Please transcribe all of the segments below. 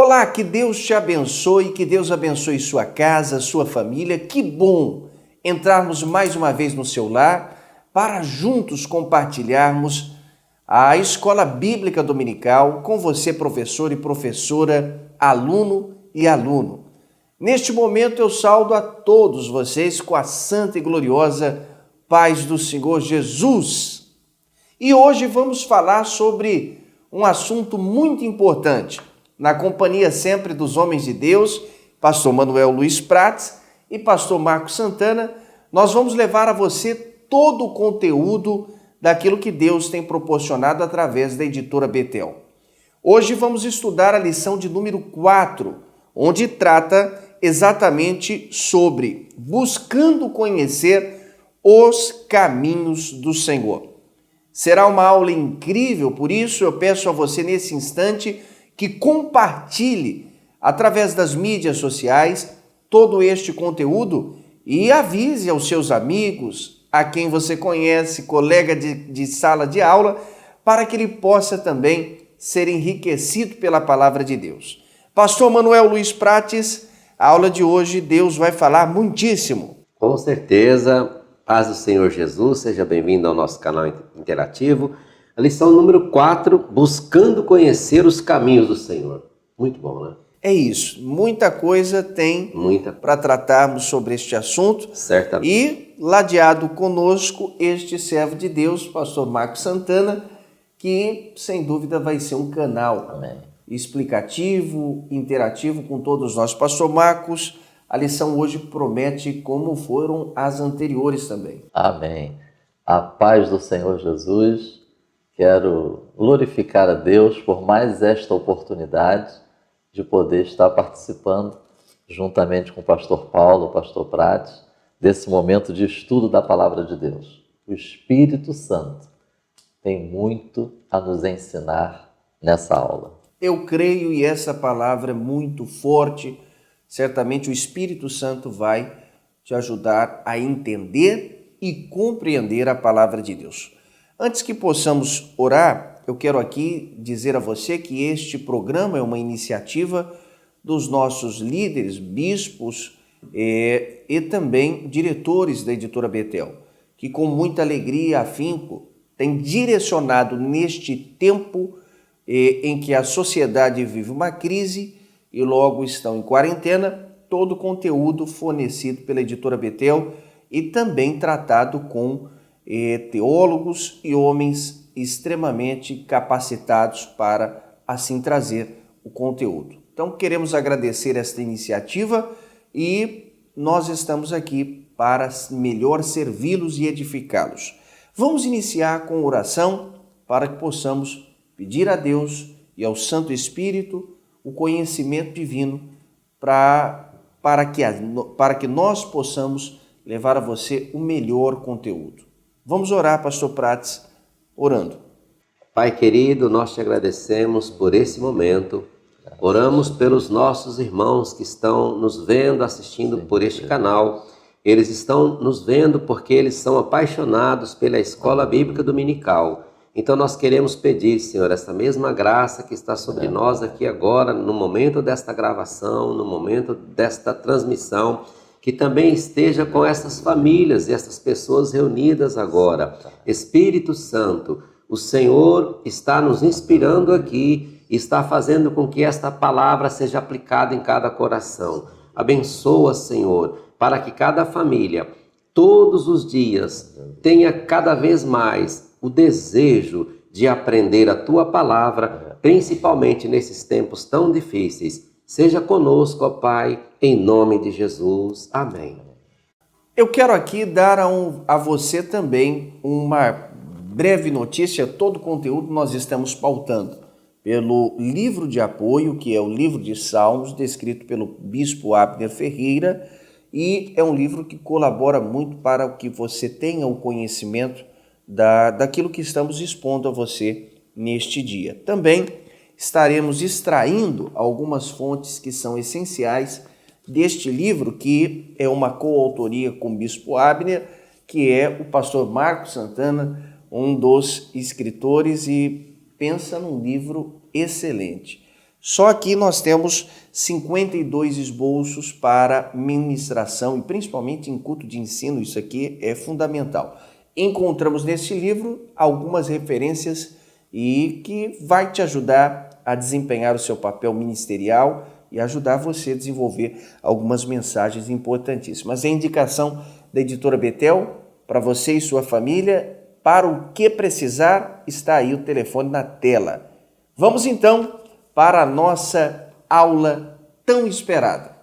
Olá, que Deus te abençoe, que Deus abençoe sua casa, sua família. Que bom entrarmos mais uma vez no seu lar para juntos compartilharmos a Escola Bíblica Dominical com você, professor e professora, aluno e aluno. Neste momento eu saúdo a todos vocês com a santa e gloriosa paz do Senhor Jesus. E hoje vamos falar sobre um assunto muito importante, na companhia sempre dos homens de Deus, pastor Manuel Luiz Prates e pastor Marcos Santana. Nós vamos levar a você todo o conteúdo daquilo que Deus tem proporcionado através da editora Betel. Hoje vamos estudar a lição de número 4, onde trata exatamente sobre buscando conhecer os caminhos do Senhor. Será uma aula incrível, por isso eu peço a você nesse instante que compartilhe através das mídias sociais todo este conteúdo e avise aos seus amigos, a quem você conhece, colega de sala de aula, para que ele possa também ser enriquecido pela palavra de Deus. Pastor Manuel Luiz Prates, a aula de hoje Deus vai falar muitíssimo. Com certeza, paz do Senhor Jesus, seja bem-vindo ao nosso canal interativo. A lição número 4, buscando conhecer os caminhos do Senhor. Muito bom, né? É isso, muita coisa tem para tratarmos sobre este assunto. Certamente. E ladeado conosco este servo de Deus, pastor Marcos Santana, que sem dúvida vai ser um canal explicativo, interativo com todos nós. Pastor Marcos, a lição hoje promete como foram as anteriores também. Amém. A paz do Senhor Jesus. Quero glorificar a Deus por mais esta oportunidade de poder estar participando, juntamente com o pastor Paulo, o pastor Prates, desse momento de estudo da Palavra de Deus. O Espírito Santo tem muito a nos ensinar nessa aula. Eu creio e essa palavra é muito forte. Certamente o Espírito Santo vai te ajudar a entender e compreender a palavra de Deus. Antes que possamos orar, eu quero aqui dizer a você que este programa é uma iniciativa dos nossos líderes, bispos e também diretores da editora Betel, que com muita alegria e afinco tem direcionado neste tempo em que a sociedade vive uma crise e logo estão em quarentena, todo o conteúdo fornecido pela editora Betel e também tratado com teólogos e homens extremamente capacitados para assim trazer o conteúdo. Então queremos agradecer esta iniciativa e nós estamos aqui para melhor servi-los e edificá-los. Vamos iniciar com oração para que possamos pedir a Deus e ao Santo Espírito o conhecimento divino para que nós possamos levar a você o melhor conteúdo. Vamos orar, pastor Prates, orando. Pai querido, nós te agradecemos por esse momento. Oramos pelos nossos irmãos que estão nos vendo, assistindo por este canal. Eles estão nos vendo porque eles são apaixonados pela Escola Bíblica Dominical. Então nós queremos pedir, Senhor, essa mesma graça que está sobre nós aqui agora, no momento desta gravação, no momento desta transmissão, que também esteja com essas famílias e essas pessoas reunidas agora. Espírito Santo, o Senhor está nos inspirando aqui, está fazendo com que esta palavra seja aplicada em cada coração. Abençoa, Senhor, para que cada família, todos os dias, tenha cada vez mais o desejo de aprender a Tua palavra, principalmente nesses tempos tão difíceis. Seja conosco, ó Pai, em nome de Jesus. Amém. Eu quero aqui dar a você também uma breve notícia. Todo o conteúdo nós estamos pautando pelo livro de apoio, que é o livro de Salmos, descrito pelo bispo Abner Ferreira, e é um livro que colabora muito para que você tenha o conhecimento daquilo que estamos expondo a você neste dia. Também estaremos extraindo algumas fontes que são essenciais deste livro, que é uma coautoria com o bispo Abner, que é o pastor Marcos Santana, um dos escritores, e pensa num livro excelente. Só aqui nós temos 52 esboços para ministração e principalmente em culto de ensino, isso aqui é fundamental. Encontramos nesse livro algumas referências e que vai te ajudar a desempenhar o seu papel ministerial e ajudar você a desenvolver algumas mensagens importantíssimas. É a indicação da editora Betel para você e sua família. Para o que precisar, está aí o telefone na tela. Vamos então para a nossa aula tão esperada.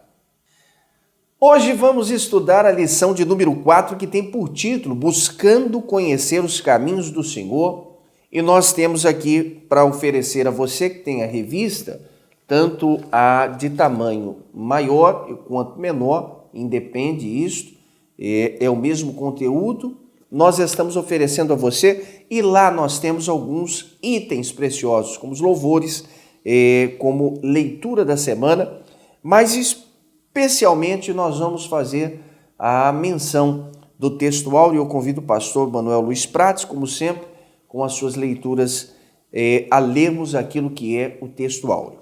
Hoje vamos estudar a lição de número 4, que tem por título Buscando conhecer os caminhos do Senhor. E nós temos aqui para oferecer a você que tem a revista, tanto a de tamanho maior quanto menor, independe isto, é o mesmo conteúdo. Nós estamos oferecendo a você e lá nós temos alguns itens preciosos, como os louvores, como leitura da semana, mas especialmente nós vamos fazer a menção do texto áureo. Eu convido o pastor Manuel Luiz Prates, como sempre, com as suas leituras, a lermos aquilo que é o texto áureo.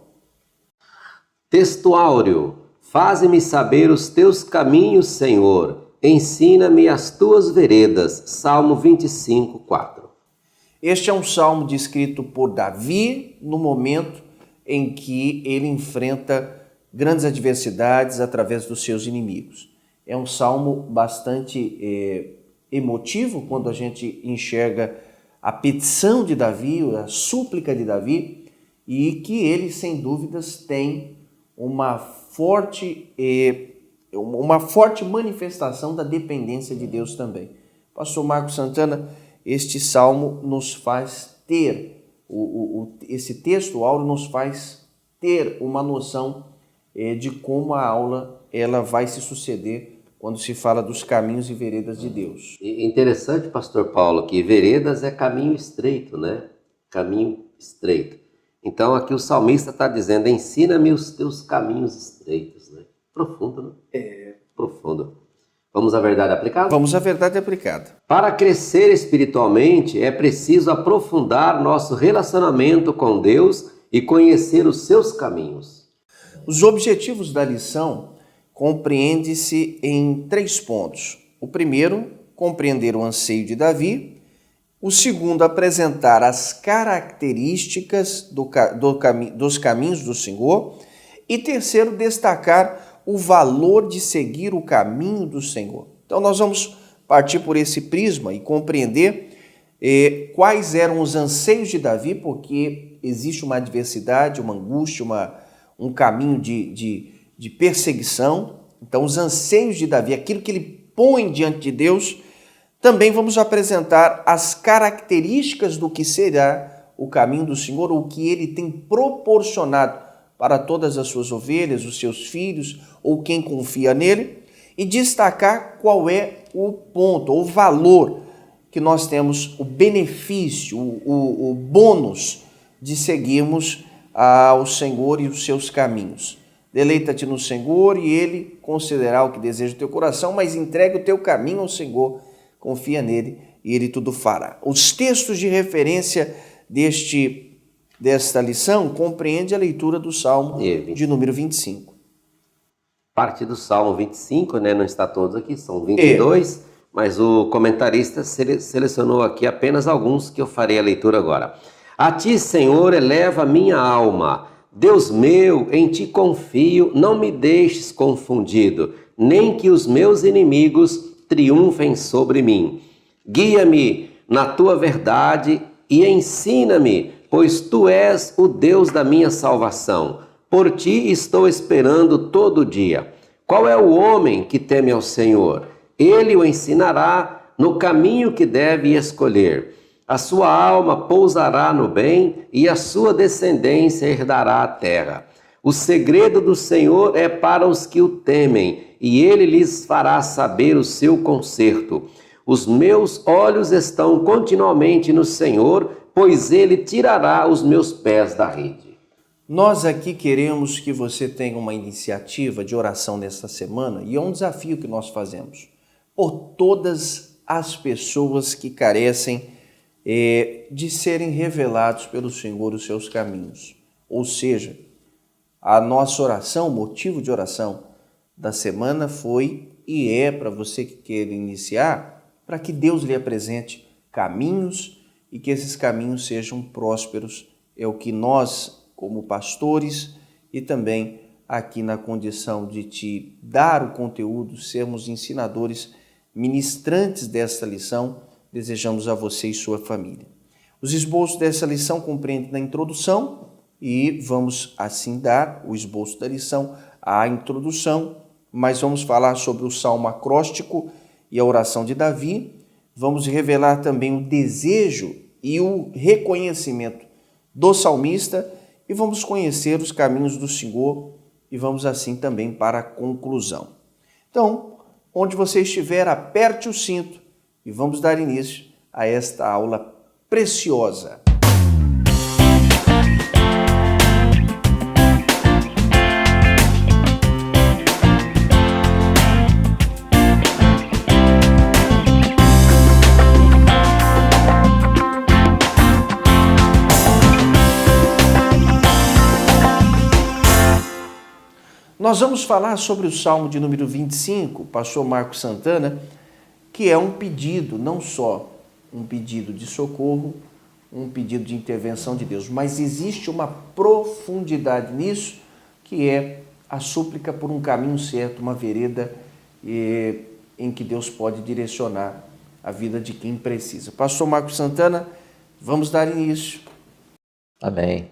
Texto áureo. Faze-me saber os teus caminhos, Senhor. Ensina-me as tuas veredas. Salmo 25, 4. Este é um salmo descrito por Davi no momento em que ele enfrenta grandes adversidades através dos seus inimigos. É um salmo bastante emotivo quando a gente enxerga a petição de Davi, a súplica de Davi, e que ele, sem dúvidas, tem uma forte manifestação da dependência de Deus também. Pastor Marcos Santana, este salmo nos faz ter, esse texto áureo nos faz ter uma noção de como a aula ela vai se suceder quando se fala dos caminhos e veredas de Deus. Interessante, pastor Paulo, que veredas é caminho estreito, né? Caminho estreito. Então aqui o salmista está dizendo, ensina-me os teus caminhos estreitos, né? Profundo, né? Profundo. Vamos à verdade aplicada? Vamos à verdade aplicada. Para crescer espiritualmente, é preciso aprofundar nosso relacionamento com Deus e conhecer os seus caminhos. Os objetivos da lição compreende-se em 3 pontos. O primeiro, compreender o anseio de Davi. O segundo, apresentar as características dos caminhos do Senhor. E terceiro, destacar o valor de seguir o caminho do Senhor. Então nós vamos partir por esse prisma e compreender quais eram os anseios de Davi, porque existe uma adversidade, uma angústia, um caminho de perseguição. Então os anseios de Davi, aquilo que ele põe diante de Deus. Também vamos apresentar as características do que será o caminho do Senhor, o que ele tem proporcionado para todas as suas ovelhas, os seus filhos ou quem confia nele, e destacar qual é o ponto, o valor que nós temos, o benefício, o bônus de seguirmos ao Senhor e os seus caminhos. Deleita-te no Senhor e ele concederá o que deseja o teu coração, mas entregue o teu caminho ao Senhor, confia nele e ele tudo fará. Os textos de referência desta lição compreende a leitura do Salmo de número 25. Parte do Salmo 25, né? Não está todos aqui, são 22, mas o comentarista selecionou aqui apenas alguns que eu farei a leitura agora. A ti, Senhor, eleva minha alma. Deus meu, em ti confio, não me deixes confundido, nem que os meus inimigos triunfem sobre mim. Guia-me na tua verdade e ensina-me, pois tu és o Deus da minha salvação. Por ti estou esperando todo dia. Qual é o homem que teme ao Senhor? Ele o ensinará no caminho que deve escolher. A sua alma pousará no bem e a sua descendência herdará a terra. O segredo do Senhor é para os que o temem, e ele lhes fará saber o seu conserto. Os meus olhos estão continuamente no Senhor, pois ele tirará os meus pés da rede. Nós aqui queremos que você tenha uma iniciativa de oração nesta semana, e é um desafio que nós fazemos, por todas as pessoas que carecem de serem revelados pelo Senhor os seus caminhos. Ou seja, A nossa oração, o motivo de oração da semana foi e é para você que quer iniciar, para que Deus lhe apresente caminhos e que esses caminhos sejam prósperos. É o que nós, como pastores e também aqui na condição de te dar o conteúdo, sermos ensinadores, ministrantes desta lição, desejamos a você e sua família. Os esboços dessa lição compreendem na introdução e vamos assim dar o esboço da lição, a introdução, mas vamos falar sobre o salmo acróstico e a oração de Davi. Vamos revelar também o desejo e o reconhecimento do salmista e vamos conhecer os caminhos do Senhor e vamos assim também para a conclusão. Então, onde você estiver, aperte o cinto e vamos dar início a esta aula preciosa. Nós vamos falar sobre o Salmo de número 25, pastor Marcos Santana, que é um pedido, não só um pedido de socorro, um pedido de intervenção de Deus, mas existe uma profundidade nisso, que é a súplica por um caminho certo, uma vereda em que Deus pode direcionar a vida de quem precisa. Pastor Marcos Santana, vamos dar início. Amém.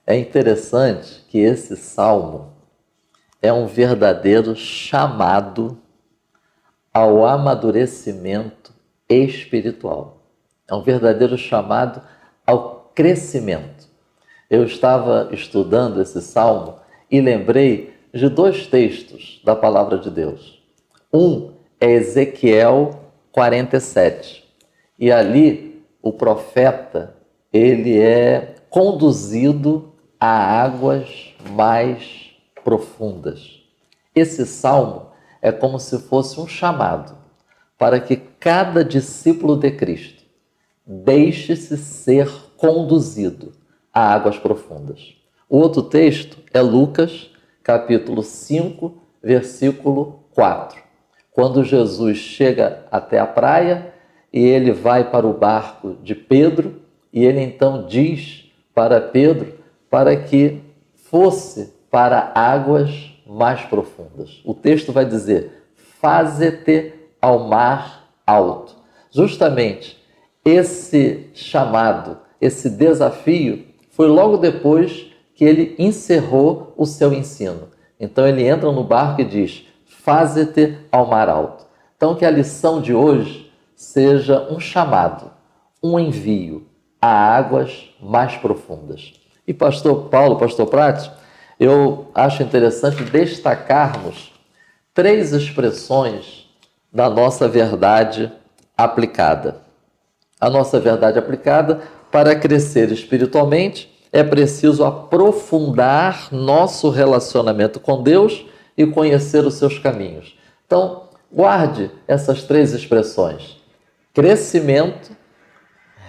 É interessante que esse salmo é um verdadeiro chamado ao amadurecimento espiritual. É um verdadeiro chamado ao crescimento. Eu estava estudando esse salmo e lembrei de dois textos da palavra de Deus. Um é Ezequiel 47. E ali o profeta, ele é conduzido a águas mais profundas. Esse salmo é como se fosse um chamado para que cada discípulo de Cristo deixe-se ser conduzido a águas profundas. O outro texto é Lucas, capítulo 5, versículo 4. Quando Jesus chega até a praia e ele vai para o barco de Pedro e ele então diz para Pedro para que fosse para águas mais profundas. O texto vai dizer, faze-te ao mar alto. Justamente esse chamado, esse desafio, foi logo depois que ele encerrou o seu ensino. Então ele entra no barco e diz, faze-te ao mar alto. Então que a lição de hoje seja um chamado, um envio a águas mais profundas. E pastor Paulo, pastor Prates, eu acho interessante destacarmos 3 expressões da nossa verdade aplicada. A nossa verdade aplicada, para crescer espiritualmente, é preciso aprofundar nosso relacionamento com Deus e conhecer os seus caminhos. Então, guarde essas 3 expressões: crescimento,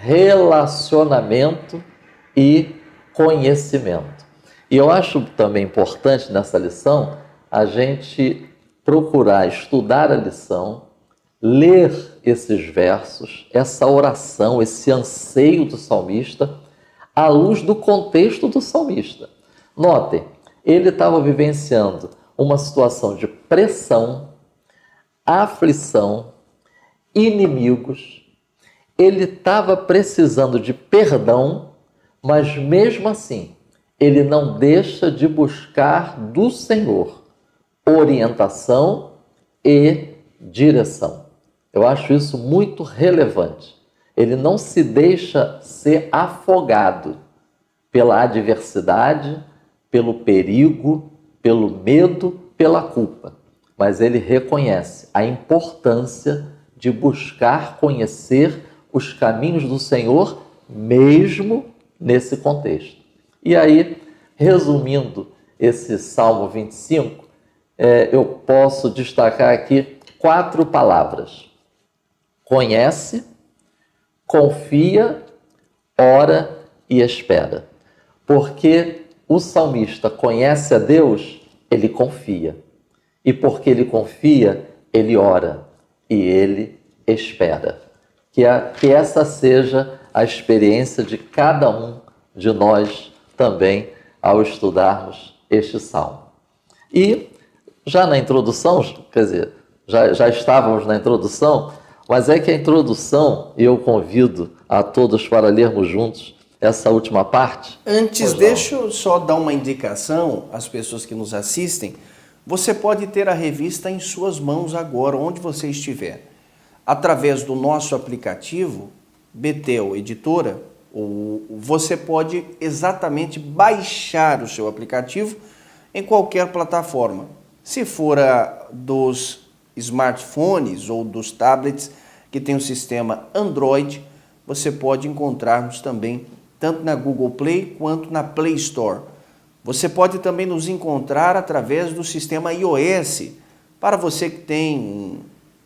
relacionamento e conhecimento. E eu acho também importante nessa lição a gente procurar estudar a lição, ler esses versos, essa oração, esse anseio do salmista, à luz do contexto do salmista. Notem, ele estava vivenciando uma situação de pressão, aflição, inimigos. Ele estava precisando de perdão, mas mesmo assim, ele não deixa de buscar do Senhor orientação e direção. Eu acho isso muito relevante. Ele não se deixa ser afogado pela adversidade, pelo perigo, pelo medo, pela culpa. Mas ele reconhece a importância de buscar conhecer os caminhos do Senhor, mesmo nesse contexto. E aí, resumindo esse Salmo 25, eu posso destacar aqui 4 palavras: conhece, confia, ora e espera. Porque o salmista conhece a Deus, ele confia. E porque ele confia, ele ora e ele espera. Que essa seja a experiência de cada um de nós também ao estudarmos este salmo. E já na introdução, quer dizer, já estávamos na introdução, mas é que a introdução, e eu convido a todos para lermos juntos essa última parte. Antes, deixa eu só dar uma indicação às pessoas que nos assistem. Você pode ter a revista em suas mãos agora, onde você estiver. Através do nosso aplicativo, Betel Editora, você pode exatamente baixar o seu aplicativo em qualquer plataforma. Se for dos smartphones ou dos tablets que tem o sistema Android, você pode encontrar-nos também tanto na Google Play quanto na Play Store. Você pode também nos encontrar através do sistema iOS, para você que tem um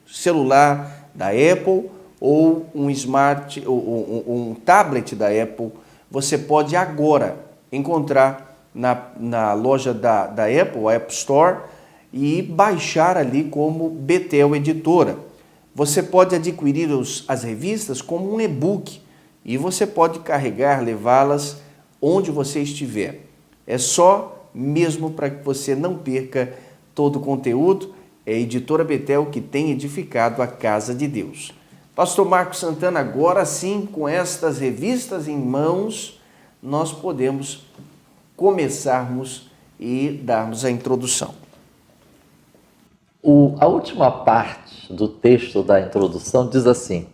celular da Apple ou um tablet da Apple. Você pode agora encontrar na loja da Apple, a App Store, e baixar ali como Betel Editora. Você pode adquirir as revistas como um e-book e você pode carregar, levá-las onde você estiver. É só mesmo para que você não perca todo o conteúdo. É a Editora Betel que tem edificado a casa de Deus. Pastor Marcos Santana, agora sim, com estas revistas em mãos, nós podemos começarmos e darmos a introdução. A última parte do texto da introdução diz assim: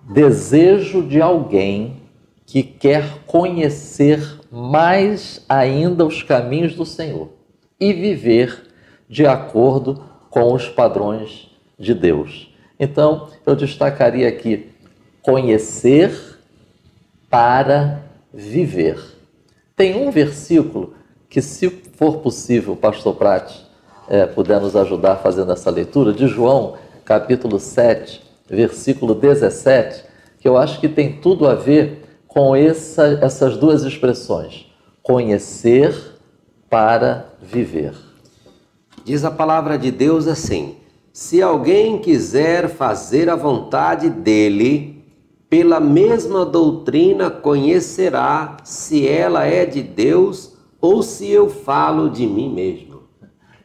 desejo de alguém que quer conhecer mais ainda os caminhos do Senhor e viver de acordo com os padrões de Deus. Então, eu destacaria aqui: conhecer para viver. Tem um versículo que, se for possível, pastor Prati, puder nos ajudar fazendo essa leitura, de João, capítulo 7, versículo 17, que eu acho que tem tudo a ver com essas duas expressões: conhecer para viver. Diz a palavra de Deus assim: se alguém quiser fazer a vontade dele, pela mesma doutrina conhecerá se ela é de Deus ou se eu falo de mim mesmo.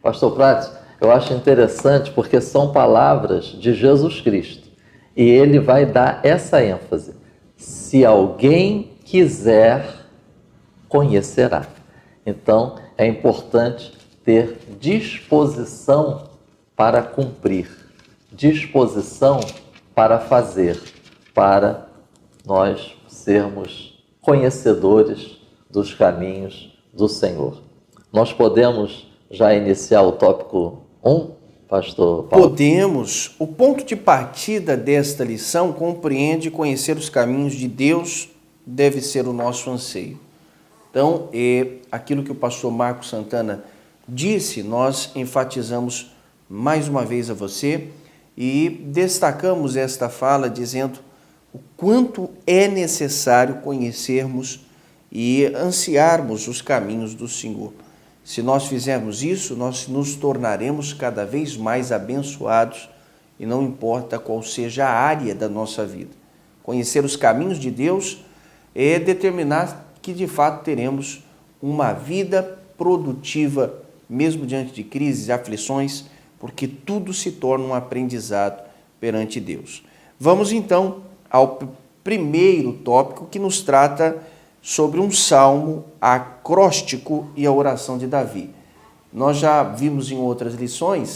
Pastor Prati, eu acho interessante porque são palavras de Jesus Cristo e ele vai dar essa ênfase: se alguém quiser, conhecerá. Então, é importante ter disposição para cumprir, disposição para fazer, para nós sermos conhecedores dos caminhos do Senhor. Nós podemos já iniciar o tópico 1, pastor Paulo? Podemos. O ponto de partida desta lição compreende conhecer os caminhos de Deus, deve ser o nosso anseio. Então, aquilo que o pastor Marcos Santana disse, nós enfatizamos mais uma vez a você e destacamos esta fala dizendo o quanto é necessário conhecermos e ansiarmos os caminhos do Senhor. Se nós fizermos isso, nós nos tornaremos cada vez mais abençoados e não importa qual seja a área da nossa vida. Conhecer os caminhos de Deus é determinar que de fato teremos uma vida produtiva, mesmo diante de crises e aflições, porque tudo se torna um aprendizado perante Deus. Vamos então ao primeiro tópico, que nos trata sobre um salmo acróstico e a oração de Davi. Nós já vimos em outras lições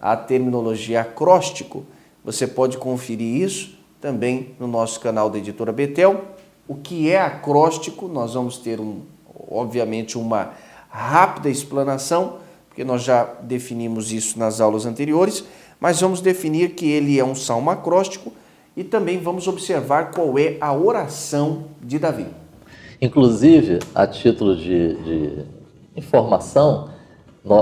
a terminologia acróstico. Você pode conferir isso também no nosso canal da Editora Betel. O que é acróstico? Nós vamos ter, obviamente, uma rápida explanação, porque nós já definimos isso nas aulas anteriores, mas vamos definir que ele é um salmo acróstico e também vamos observar qual é a oração de Davi. Inclusive, a título de informação,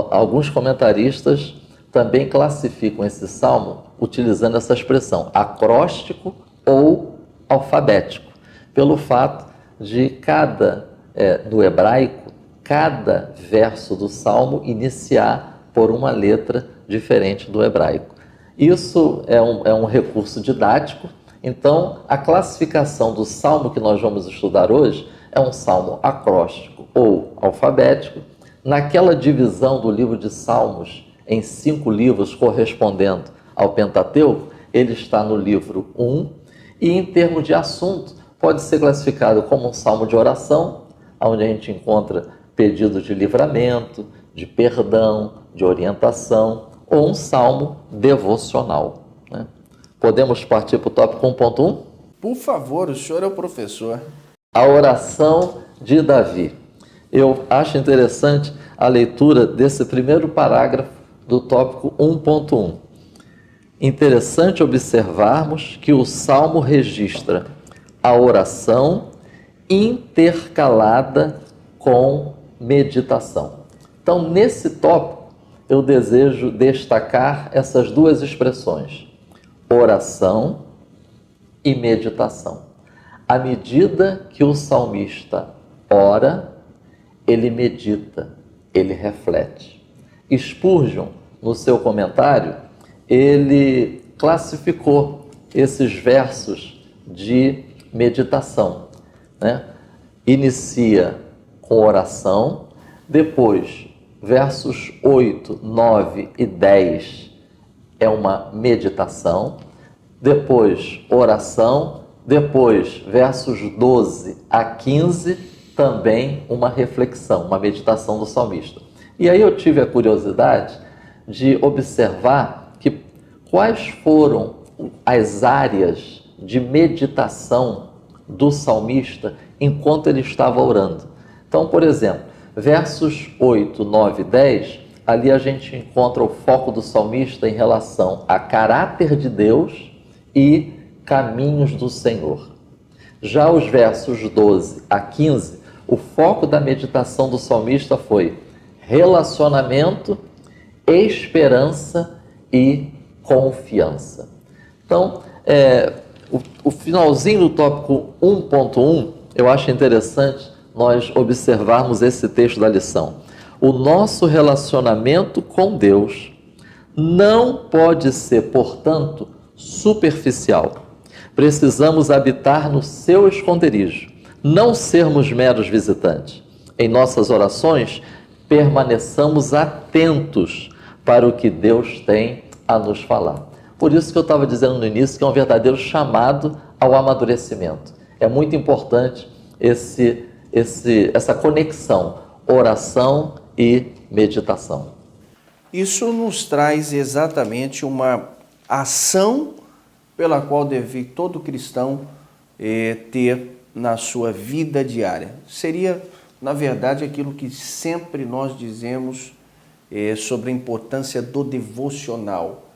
alguns comentaristas também classificam esse salmo utilizando essa expressão, acróstico ou alfabético, pelo fato de no hebraico, cada verso do Salmo iniciar por uma letra diferente do hebraico. Isso é um recurso didático. Então, a classificação do Salmo que nós vamos estudar hoje é um Salmo acróstico ou alfabético. Naquela divisão do livro de Salmos em 5 livros correspondendo ao Pentateuco, ele está no livro 1 e, em termos de assunto, pode ser classificado como um salmo de oração, onde a gente encontra pedidos de livramento, de perdão, de orientação, ou um salmo devocional, né? Podemos partir para o tópico 1.1? Por favor, o senhor é o professor. A oração de Davi. Eu acho interessante a leitura desse primeiro parágrafo do tópico 1.1. Interessante observarmos que o Salmo registra a oração intercalada com meditação. Então, nesse tópico, eu desejo destacar essas duas expressões, oração e meditação. À medida que o salmista ora, ele medita, ele reflete. Spurgeon, no seu comentário, ele classificou esses versos de meditação, né? Inicia com oração, depois versos 8, 9 e 10 é uma meditação, depois oração, depois versos 12 a 15 também uma reflexão, uma meditação do salmista. E aí eu tive a curiosidade de observar quais foram as áreas de meditação do salmista enquanto ele estava orando. Então, por exemplo, versos 8, 9 e 10, ali a gente encontra o foco do salmista em relação a caráter de Deus e caminhos do Senhor. Já os versos 12 a 15, o foco da meditação do salmista foi relacionamento, esperança e confiança. Então, o finalzinho do tópico 1.1, eu acho interessante nós observarmos esse texto da lição. O nosso relacionamento com Deus não pode ser, portanto, superficial. Precisamos habitar no seu esconderijo, não sermos meros visitantes. Em nossas orações, permaneçamos atentos para o que Deus tem a nos falar. Por isso que eu estava dizendo no início que é um verdadeiro chamado ao amadurecimento. É muito importante essa conexão, oração e meditação. Isso nos traz exatamente uma ação pela qual deve todo cristão ter na sua vida diária. Seria, na verdade, aquilo que sempre nós dizemos sobre a importância do devocional.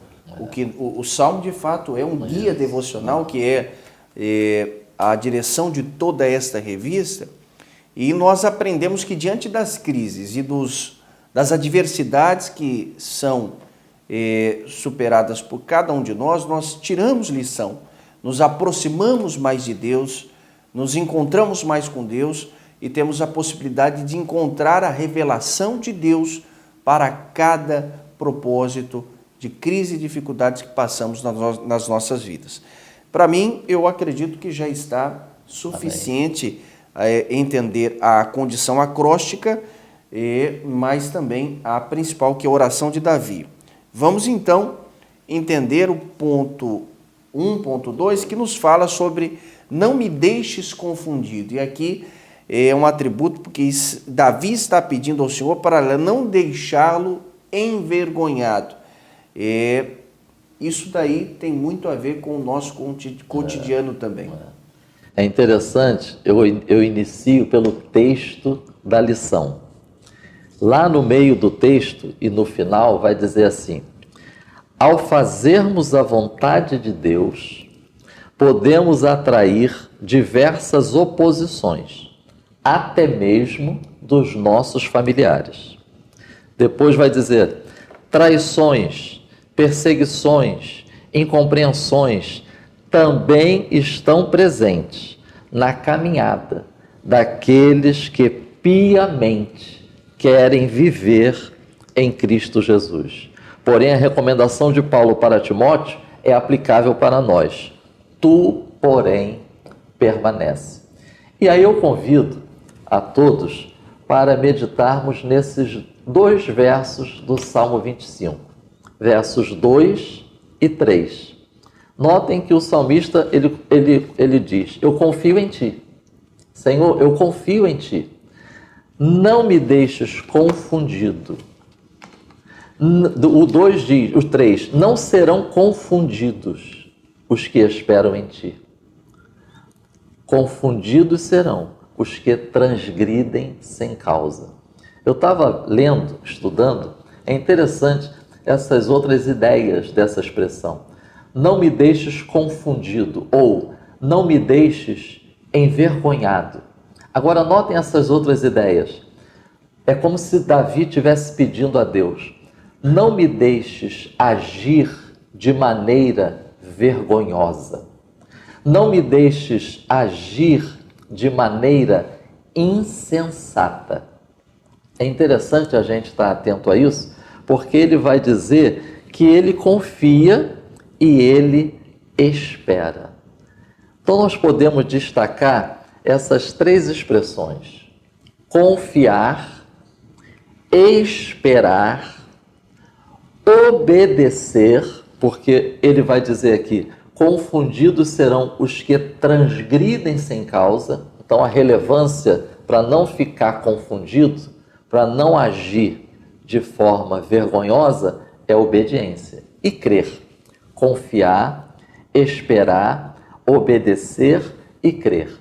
O Salmo, de fato, é um guia devocional que é a direção de toda esta revista, e nós aprendemos que diante das crises e das adversidades que são superadas por cada um de nós tiramos lição, nos aproximamos mais de Deus, nos encontramos mais com Deus e temos a possibilidade de encontrar a revelação de Deus para cada propósito de crise e dificuldades que passamos nas nossas vidas. Para mim, eu acredito que já está suficiente entender a condição acróstica, mas também a principal, que é a oração de Davi. Vamos então entender o ponto 1.2, que nos fala sobre não me deixes confundido. E aqui é um atributo, porque Davi está pedindo ao Senhor para não deixá-lo envergonhado. Isso daí tem muito a ver com o nosso cotidiano também. É interessante, eu inicio pelo texto da lição. Lá no meio do texto e no final vai dizer assim: ao fazermos a vontade de Deus, podemos atrair diversas oposições, até mesmo dos nossos familiares. Depois vai dizer: traições, perseguições, incompreensões também estão presentes na caminhada daqueles que piamente querem viver em Cristo Jesus. Porém, a recomendação de Paulo para Timóteo é aplicável para nós. Tu, porém, permanece. E aí eu convido a todos para meditarmos nesses 2 versos do Salmo 25, versos 2 e 3. Notem que o salmista, ele diz, eu confio em ti. Senhor, eu confio em ti. Não me deixes confundido. O 2 diz, o 3, não serão confundidos os que esperam em ti. Confundidos serão os que transgridem sem causa. Eu estava lendo, estudando, é interessante essas outras ideias dessa expressão. Não me deixes confundido, ou não me deixes envergonhado. Agora notem essas outras ideias. É como se Davi estivesse pedindo a Deus, não me deixes agir de maneira vergonhosa. Não me deixes agir de maneira insensata. É interessante a gente estar atento a isso, porque ele vai dizer que ele confia e ele espera. Então nós podemos destacar essas 3 expressões: confiar, esperar, obedecer, porque ele vai dizer aqui, confundidos serão os que transgridem sem causa. Então a relevância para não ficar confundido, para não agir de forma vergonhosa, é obediência e crer. Confiar, esperar, obedecer e crer.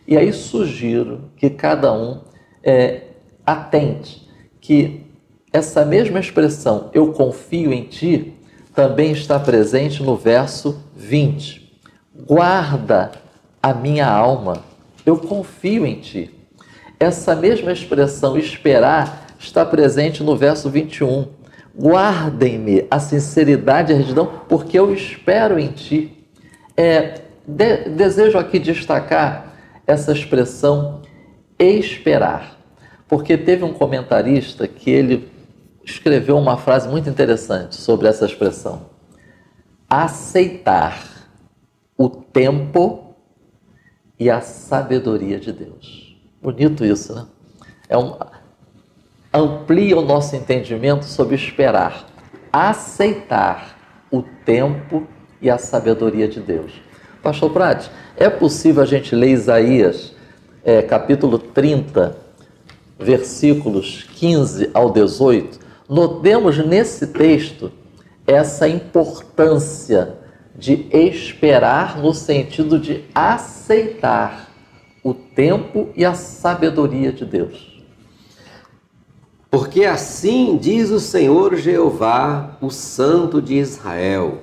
E aí sugiro que cada um atente que essa mesma expressão, eu confio em ti, também está presente no verso 20. Guarda a minha alma, eu confio em ti. Essa mesma expressão, esperar, está presente no verso 21. Guardem-me a sinceridade e a retidão, porque eu espero em ti. Desejo aqui destacar essa expressão esperar, porque teve um comentarista que ele escreveu uma frase muito interessante sobre essa expressão. Aceitar o tempo e a sabedoria de Deus. Bonito isso, né? Amplia o nosso entendimento sobre esperar. Aceitar o tempo e a sabedoria de Deus. Pastor Prates, é possível a gente ler Isaías, capítulo 30, versículos 15 ao 18? Notemos nesse texto essa importância de esperar no sentido de aceitar o tempo e a sabedoria de Deus. Porque assim diz o Senhor Jeová, o Santo de Israel: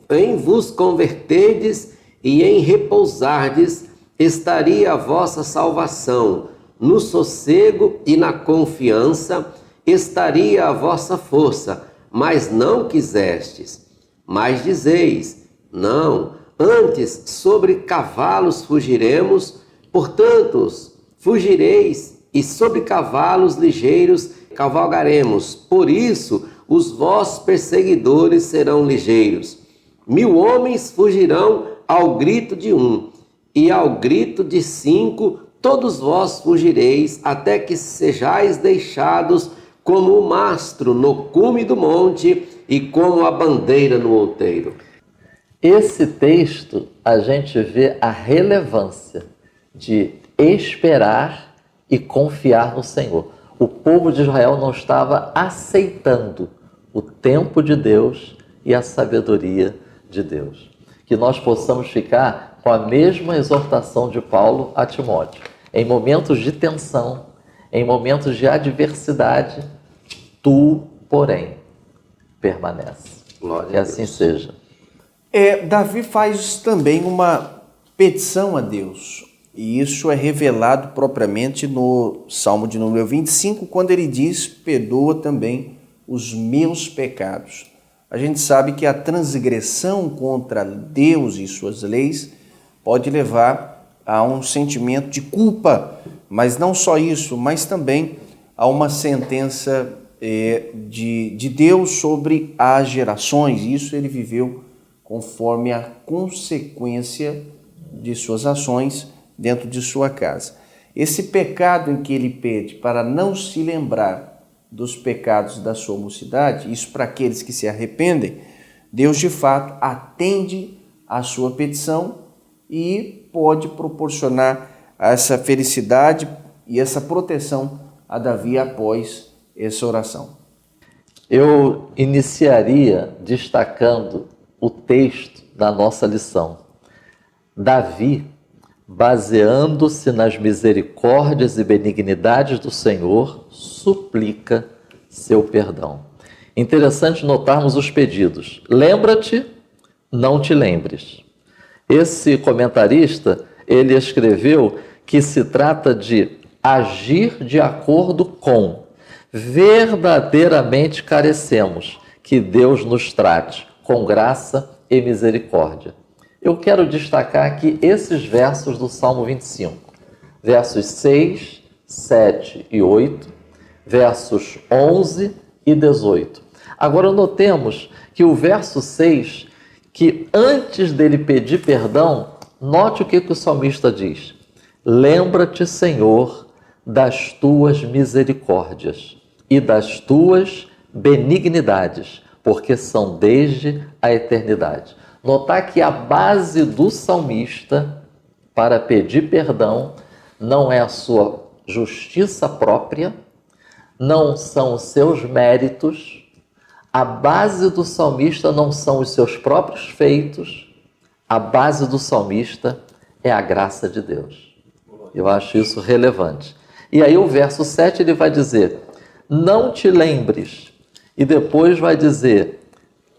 em vos converterdes e em repousardes, estaria a vossa salvação, no sossego e na confiança estaria a vossa força, mas não quisestes. Mas dizeis, não, antes sobre cavalos fugiremos, portanto fugireis, e sobre cavalos ligeiros cavalgaremos. Por isso os vossos perseguidores serão ligeiros. 1000 homens fugirão ao grito de um, e ao grito de 5 todos vós fugireis, até que sejais deixados como o mastro no cume do monte e como a bandeira no outeiro. Esse texto a gente vê a relevância de esperar e confiar no Senhor. O povo de Israel não estava aceitando o tempo de Deus e a sabedoria de Deus. Que nós possamos ficar com a mesma exortação de Paulo a Timóteo. Em momentos de tensão, em momentos de adversidade, tu, porém, permanece. Glória que assim seja. Davi faz também uma petição a Deus, e isso é revelado propriamente no Salmo de número 25, quando ele diz, perdoa também os meus pecados. A gente sabe que a transgressão contra Deus e suas leis pode levar a um sentimento de culpa Mas não só isso, mas também há uma sentença de Deus sobre as gerações. Isso ele viveu conforme a consequência de suas ações dentro de sua casa. Esse pecado em que ele pede para não se lembrar dos pecados da sua mocidade, isso para aqueles que se arrependem, Deus de fato atende à sua petição e pode proporcionar essa felicidade e essa proteção a Davi após essa oração. Eu iniciaria destacando o texto da nossa lição. Davi, baseando-se nas misericórdias e benignidades do Senhor, suplica seu perdão. Interessante notarmos os pedidos. Lembra-te, não te lembres. Esse comentarista, ele escreveu que se trata de agir de acordo com. Verdadeiramente carecemos que Deus nos trate com graça e misericórdia. Eu quero destacar aqui esses versos do Salmo 25, versos 6, 7 e 8, versos 11 e 18. Agora notemos que o verso 6, que antes dele pedir perdão, note o que o salmista diz. Lembra-te, Senhor, das tuas misericórdias e das tuas benignidades, porque são desde a eternidade. Notar que a base do salmista para pedir perdão não é a sua justiça própria, não são os seus méritos, a base do salmista não são os seus próprios feitos, a base do salmista é a graça de Deus. Eu acho isso relevante. E aí o verso 7 ele vai dizer, não te lembres, e depois vai dizer,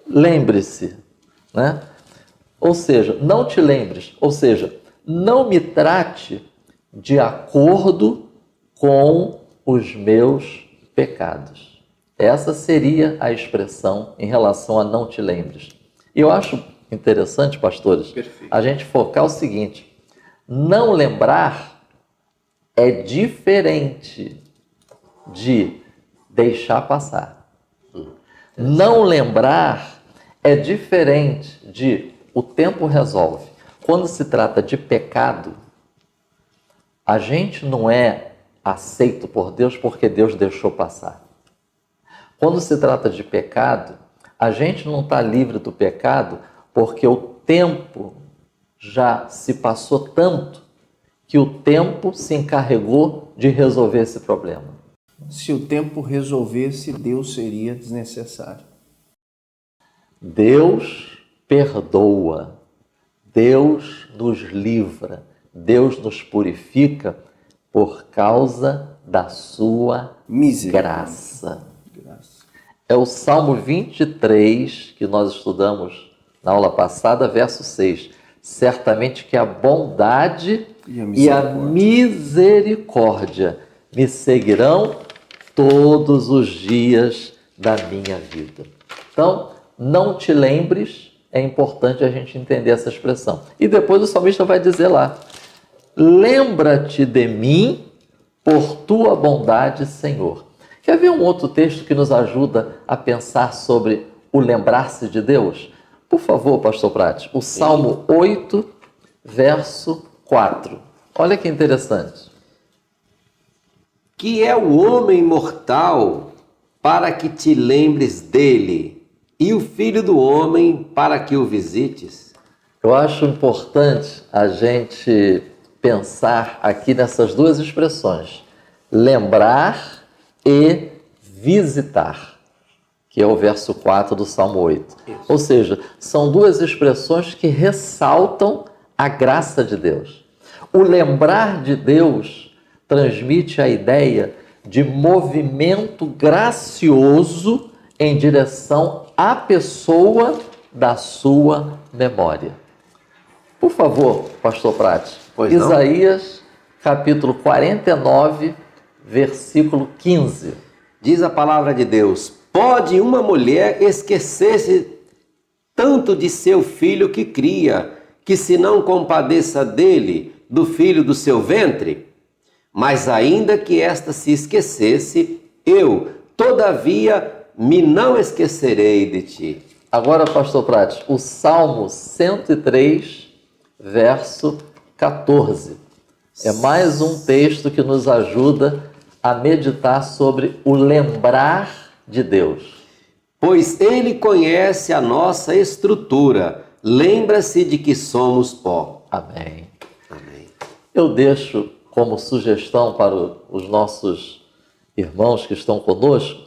lembre-se, né? Ou seja, não te lembres, ou seja, não me trate de acordo com os meus pecados. Essa seria a expressão em relação a não te lembres. E eu acho interessante, pastores, a gente focar o seguinte, não lembrar é diferente de deixar passar. Não lembrar é diferente de o tempo resolve. Quando se trata de pecado, a gente não é aceito por Deus porque Deus deixou passar. Quando se trata de pecado, a gente não está livre do pecado porque o tempo já se passou tanto que o tempo se encarregou de resolver esse problema. Se o tempo resolvesse, Deus seria desnecessário. Deus perdoa, Deus nos livra, Deus nos purifica por causa da sua graça. É o Salmo 23 que nós estudamos na aula passada, verso 6. Certamente que a bondade e a misericórdia me seguirão todos os dias da minha vida. Então, não te lembres, é importante a gente entender essa expressão. E depois o salmista vai dizer lá, lembra-te de mim por tua bondade, Senhor. Quer ver um outro texto que nos ajuda a pensar sobre o lembrar-se de Deus? Por favor, pastor Prati, o Salmo 8, verso 4. Olha que interessante. Que é o homem mortal para que te lembres dele, e o filho do homem para que o visites? Eu acho importante a gente pensar aqui nessas duas expressões, lembrar e visitar, que é o verso 4 do Salmo 8. Isso. Ou seja, são duas expressões que ressaltam a graça de Deus. O lembrar de Deus transmite a ideia de movimento gracioso em direção à pessoa da sua memória. Por favor, pastor Prati, Isaías, capítulo 49, versículo 15. Diz a palavra de Deus, pode uma mulher esquecer-se tanto de seu filho que cria, que se não compadeça dele, do filho do seu ventre? mas ainda que esta se esquecesse, eu, todavia, me não esquecerei de ti. Agora, pastor Prates, o Salmo 103, verso 14. É mais um texto que nos ajuda a meditar sobre o lembrar de Deus. Pois ele conhece a nossa estrutura, lembra-se de que somos pó. Amém. Amém. Eu deixo como sugestão para os nossos irmãos que estão conosco,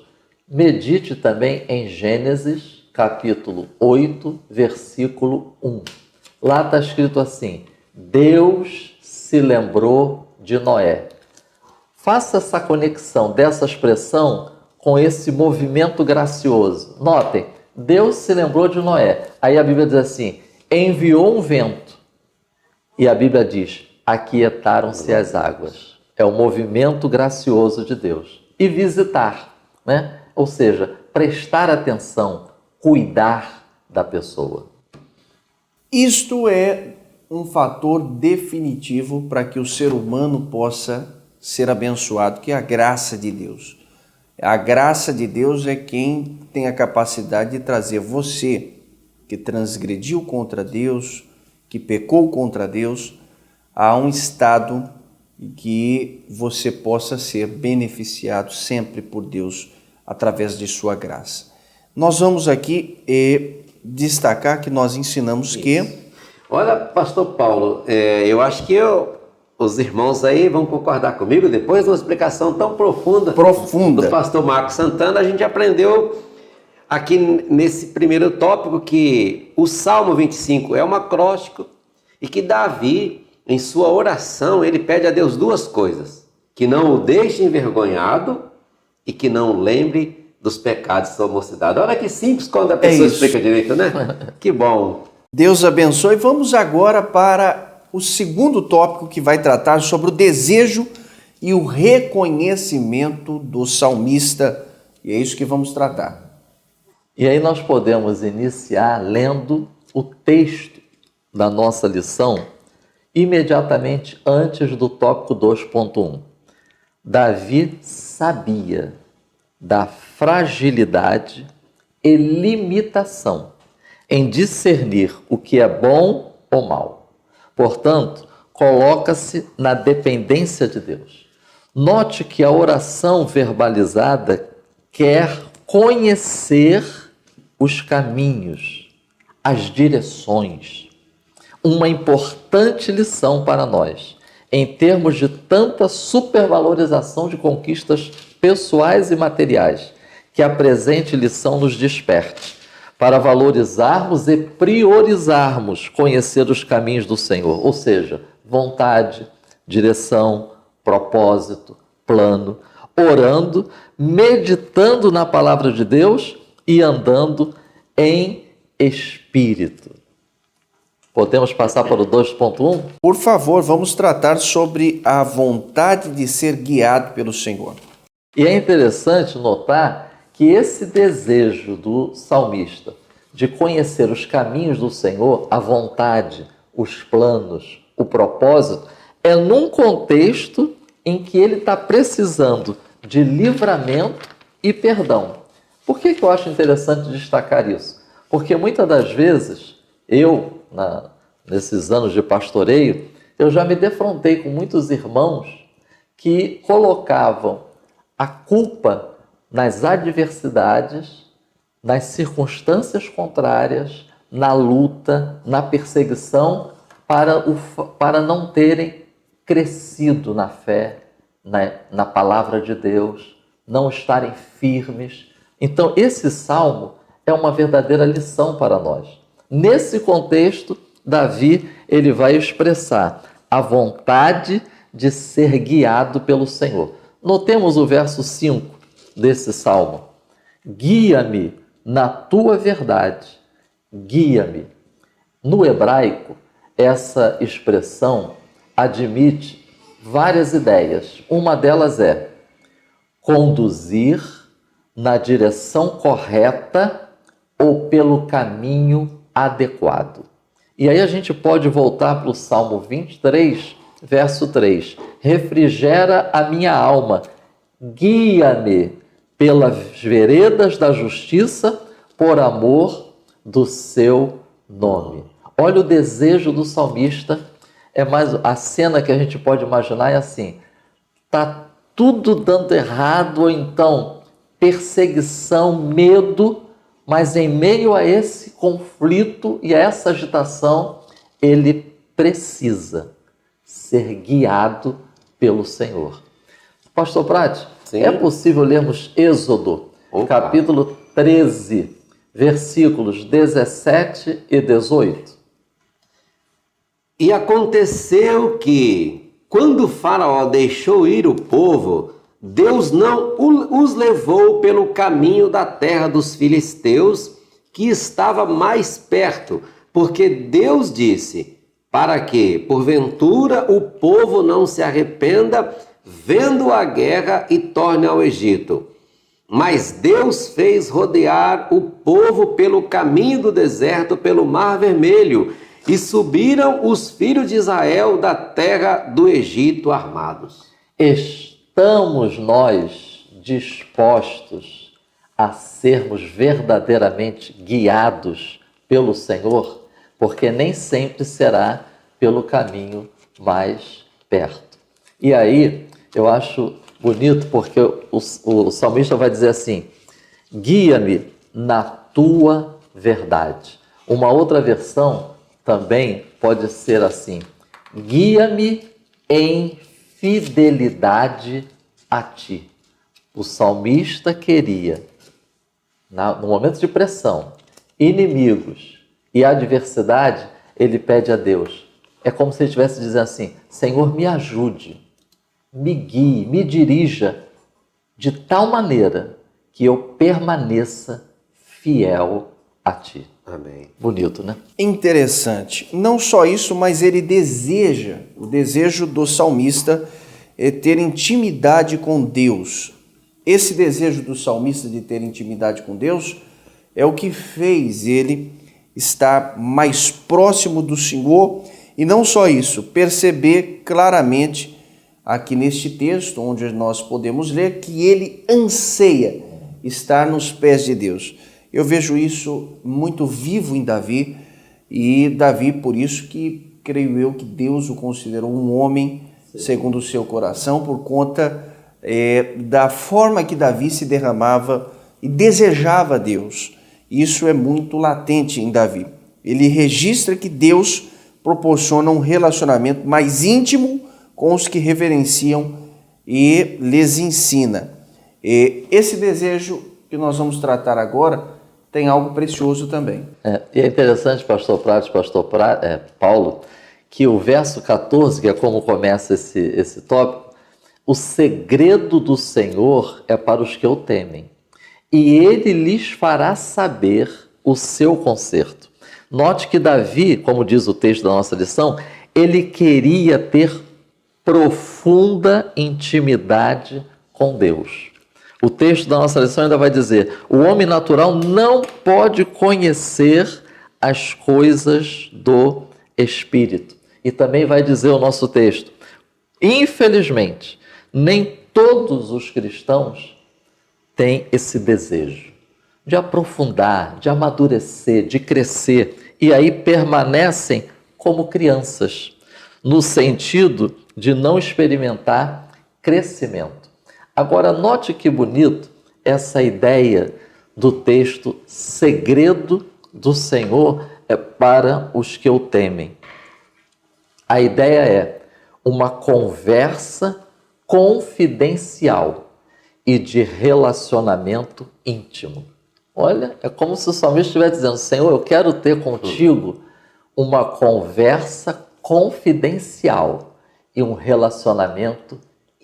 medite também em Gênesis, capítulo 8, versículo 1. Lá está escrito assim: Deus se lembrou de Noé. Faça essa conexão dessa expressão com esse movimento gracioso. Notem, Deus se lembrou de Noé. Aí a Bíblia diz assim: enviou um vento. E a Bíblia diz: aquietaram-se as águas. É o movimento gracioso de Deus. E visitar, né? Ou seja, prestar atenção, cuidar da pessoa. Isto é um fator definitivo para que o ser humano possa ser abençoado, que é a graça de Deus. A graça de Deus é quem tem a capacidade de trazer você, que transgrediu contra Deus, que pecou contra Deus, a um estado em que você possa ser beneficiado sempre por Deus através de sua graça. Nós vamos aqui destacar que nós ensinamos que... Olha, pastor Paulo, eu acho que os irmãos aí vão concordar comigo, depois de uma explicação tão profunda do pastor Marcos Santana, a gente aprendeu aqui nesse primeiro tópico que o Salmo 25 é um acróstico e que Davi, em sua oração, ele pede a Deus duas coisas: que não o deixe envergonhado e que não lembre dos pecados de sua mocidade. Olha que simples quando a pessoa explica direito, né? Que bom. Deus abençoe. Vamos agora para o segundo tópico, que vai tratar sobre o desejo e o reconhecimento do salmista. E é isso que vamos tratar. E aí nós podemos iniciar lendo o texto da nossa lição imediatamente antes do tópico 2.1. Davi sabia da fragilidade e limitação em discernir o que é bom ou mal. Portanto, coloca-se na dependência de Deus. Note que a oração verbalizada quer conhecer os caminhos, as direções. Uma importante lição para nós, em termos de tanta supervalorização de conquistas pessoais e materiais, que a presente lição nos desperte, para valorizarmos e priorizarmos conhecer os caminhos do Senhor, ou seja, vontade, direção, propósito, plano, orando, meditando na palavra de Deus e andando em espírito. Podemos passar para o 2.1? Por favor, vamos tratar sobre a vontade de ser guiado pelo Senhor. E é interessante notar que esse desejo do salmista de conhecer os caminhos do Senhor, a vontade, os planos, o propósito, é num contexto em que ele está precisando de livramento e perdão. Por que eu acho interessante destacar isso? Porque muitas das vezes, nesses anos de pastoreio, eu já me defrontei com muitos irmãos que colocavam a culpa nas adversidades, nas circunstâncias contrárias, na luta, na perseguição, para não terem crescido na fé, na palavra de Deus, não estarem firmes. Então, esse salmo é uma verdadeira lição para nós. Nesse contexto, Davi ele vai expressar a vontade de ser guiado pelo Senhor. Notemos o verso 5 desse salmo. Guia-me na tua verdade, guia-me. No hebraico, essa expressão admite várias ideias. Uma delas é conduzir na direção correta ou pelo caminho adequado. E aí a gente pode voltar para o Salmo 23, verso 3. refrigera a minha alma, guia-me pelas veredas da justiça, por amor do seu nome. Olha o desejo do salmista, a cena que a gente pode imaginar é assim, está tudo dando errado, ou então perseguição, medo, mas em meio a esse conflito e a essa agitação, ele precisa ser guiado pelo Senhor. Pastor Prati, é possível lermos Êxodo, capítulo 13, versículos 17 e 18? E aconteceu que, quando Faraó deixou ir o povo, Deus não os levou pelo caminho da terra dos filisteus, que estava mais perto, porque Deus disse, para que, porventura, o povo não se arrependa, vendo a guerra e torne ao Egito. Mas Deus fez rodear o povo pelo caminho do deserto, pelo Mar Vermelho, e subiram os filhos de Israel da terra do Egito armados. Estamos nós dispostos a sermos verdadeiramente guiados pelo Senhor? Porque nem sempre será pelo caminho mais perto. E aí, eu acho bonito porque o salmista vai dizer assim, guia-me na tua verdade. Uma outra versão também pode ser assim, guia-me em fidelidade a ti. O salmista queria, no momento de pressão, inimigos e adversidade, ele pede a Deus. É como se ele estivesse dizendo assim, Senhor, me ajude, me guie, me dirija de tal maneira que eu permaneça fiel a ti. Amém. Bonito, né? Interessante. Não só isso, mas ele deseja, o desejo do salmista é ter intimidade com Deus. Esse desejo do salmista de ter intimidade com Deus é o que fez ele estar mais próximo do Senhor e não só isso, perceber claramente aqui neste texto, onde nós podemos ler, que ele anseia estar nos pés de Deus. Eu vejo isso muito vivo em Davi, e Davi, por isso que creio eu que Deus o considerou um homem segundo o seu coração, por conta da forma que Davi se derramava e desejava Deus. Isso é muito latente em Davi. Ele registra que Deus proporciona um relacionamento mais íntimo com os que reverenciam e lhes ensina. Esse desejo que nós vamos tratar agora tem algo precioso também. E é interessante, pastor Paulo, que o verso 14, que é como começa esse tópico, o segredo do Senhor é para os que o temem, e ele lhes fará saber o seu conserto. Note que Davi, como diz o texto da nossa lição, ele queria ter profunda intimidade com Deus. O texto da nossa lição ainda vai dizer, o homem natural não pode conhecer as coisas do Espírito. E também vai dizer o nosso texto, infelizmente, nem todos os cristãos têm esse desejo de aprofundar, de amadurecer, de crescer, e aí permanecem como crianças, no sentido de não experimentar crescimento. Agora, note que bonito essa ideia do texto, segredo do Senhor é para os que o temem. A ideia é uma conversa confidencial e de relacionamento íntimo. Olha, é como se o salmista estivesse dizendo, Senhor, eu quero ter contigo uma conversa confidencial e um relacionamento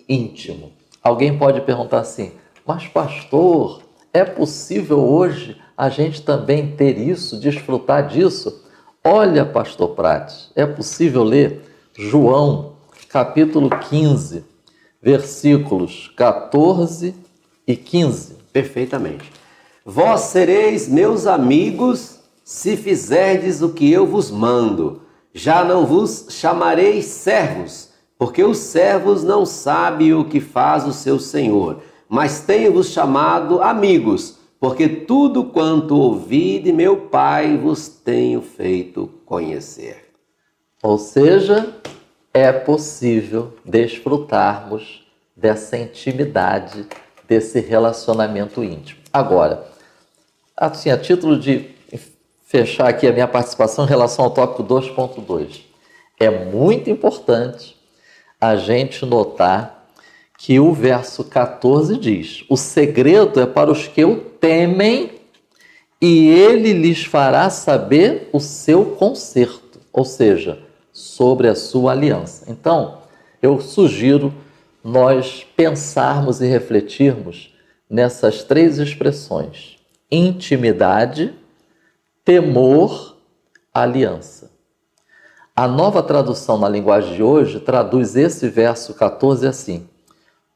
íntimo. Alguém pode perguntar assim, mas pastor, é possível hoje a gente também ter isso, desfrutar disso? Olha, pastor Prates, é possível ler João, capítulo 15, versículos 14 e 15. Perfeitamente. Vós sereis meus amigos se fizerdes o que eu vos mando. Já não vos chamarei servos, Porque os servos não sabem o que faz o seu senhor, mas tenho-vos chamado amigos, porque tudo quanto ouvi de meu Pai vos tenho feito conhecer. Ou seja, é possível desfrutarmos dessa intimidade, desse relacionamento íntimo. Agora, assim, a título de fechar aqui a minha participação em relação ao tópico 2.2, é muito importante a gente notar que o verso 14 diz: o segredo é para os que o temem e ele lhes fará saber o seu conserto, ou seja, sobre a sua aliança. Então, eu sugiro nós pensarmos e refletirmos nessas três expressões: intimidade, temor, aliança. A Nova Tradução na linguagem de hoje traduz esse verso 14 assim: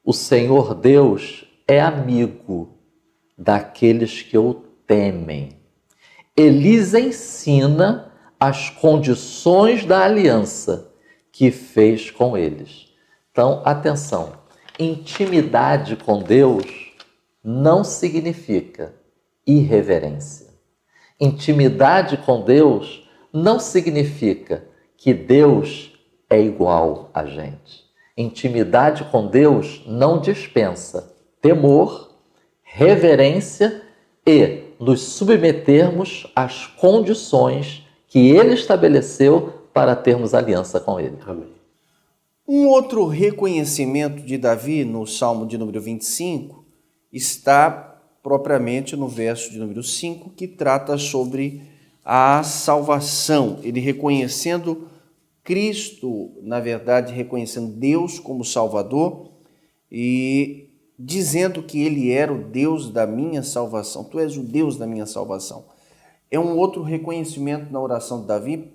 o Senhor Deus é amigo daqueles que o temem. Ele lhes ensina as condições da aliança que fez com eles. Então, atenção, intimidade com Deus não significa irreverência. Intimidade com Deus não significa que Deus é igual a gente. Intimidade com Deus não dispensa temor, reverência e nos submetermos às condições que Ele estabeleceu para termos aliança com Ele. Amém. Um outro reconhecimento de Davi no Salmo de número 25 está propriamente no verso de número 5, que trata sobre a salvação. Ele reconhecendo Cristo, na verdade, reconhecendo Deus como Salvador e dizendo que Ele era o Deus da minha salvação. Tu és o Deus da minha salvação. É um outro reconhecimento na oração de Davi,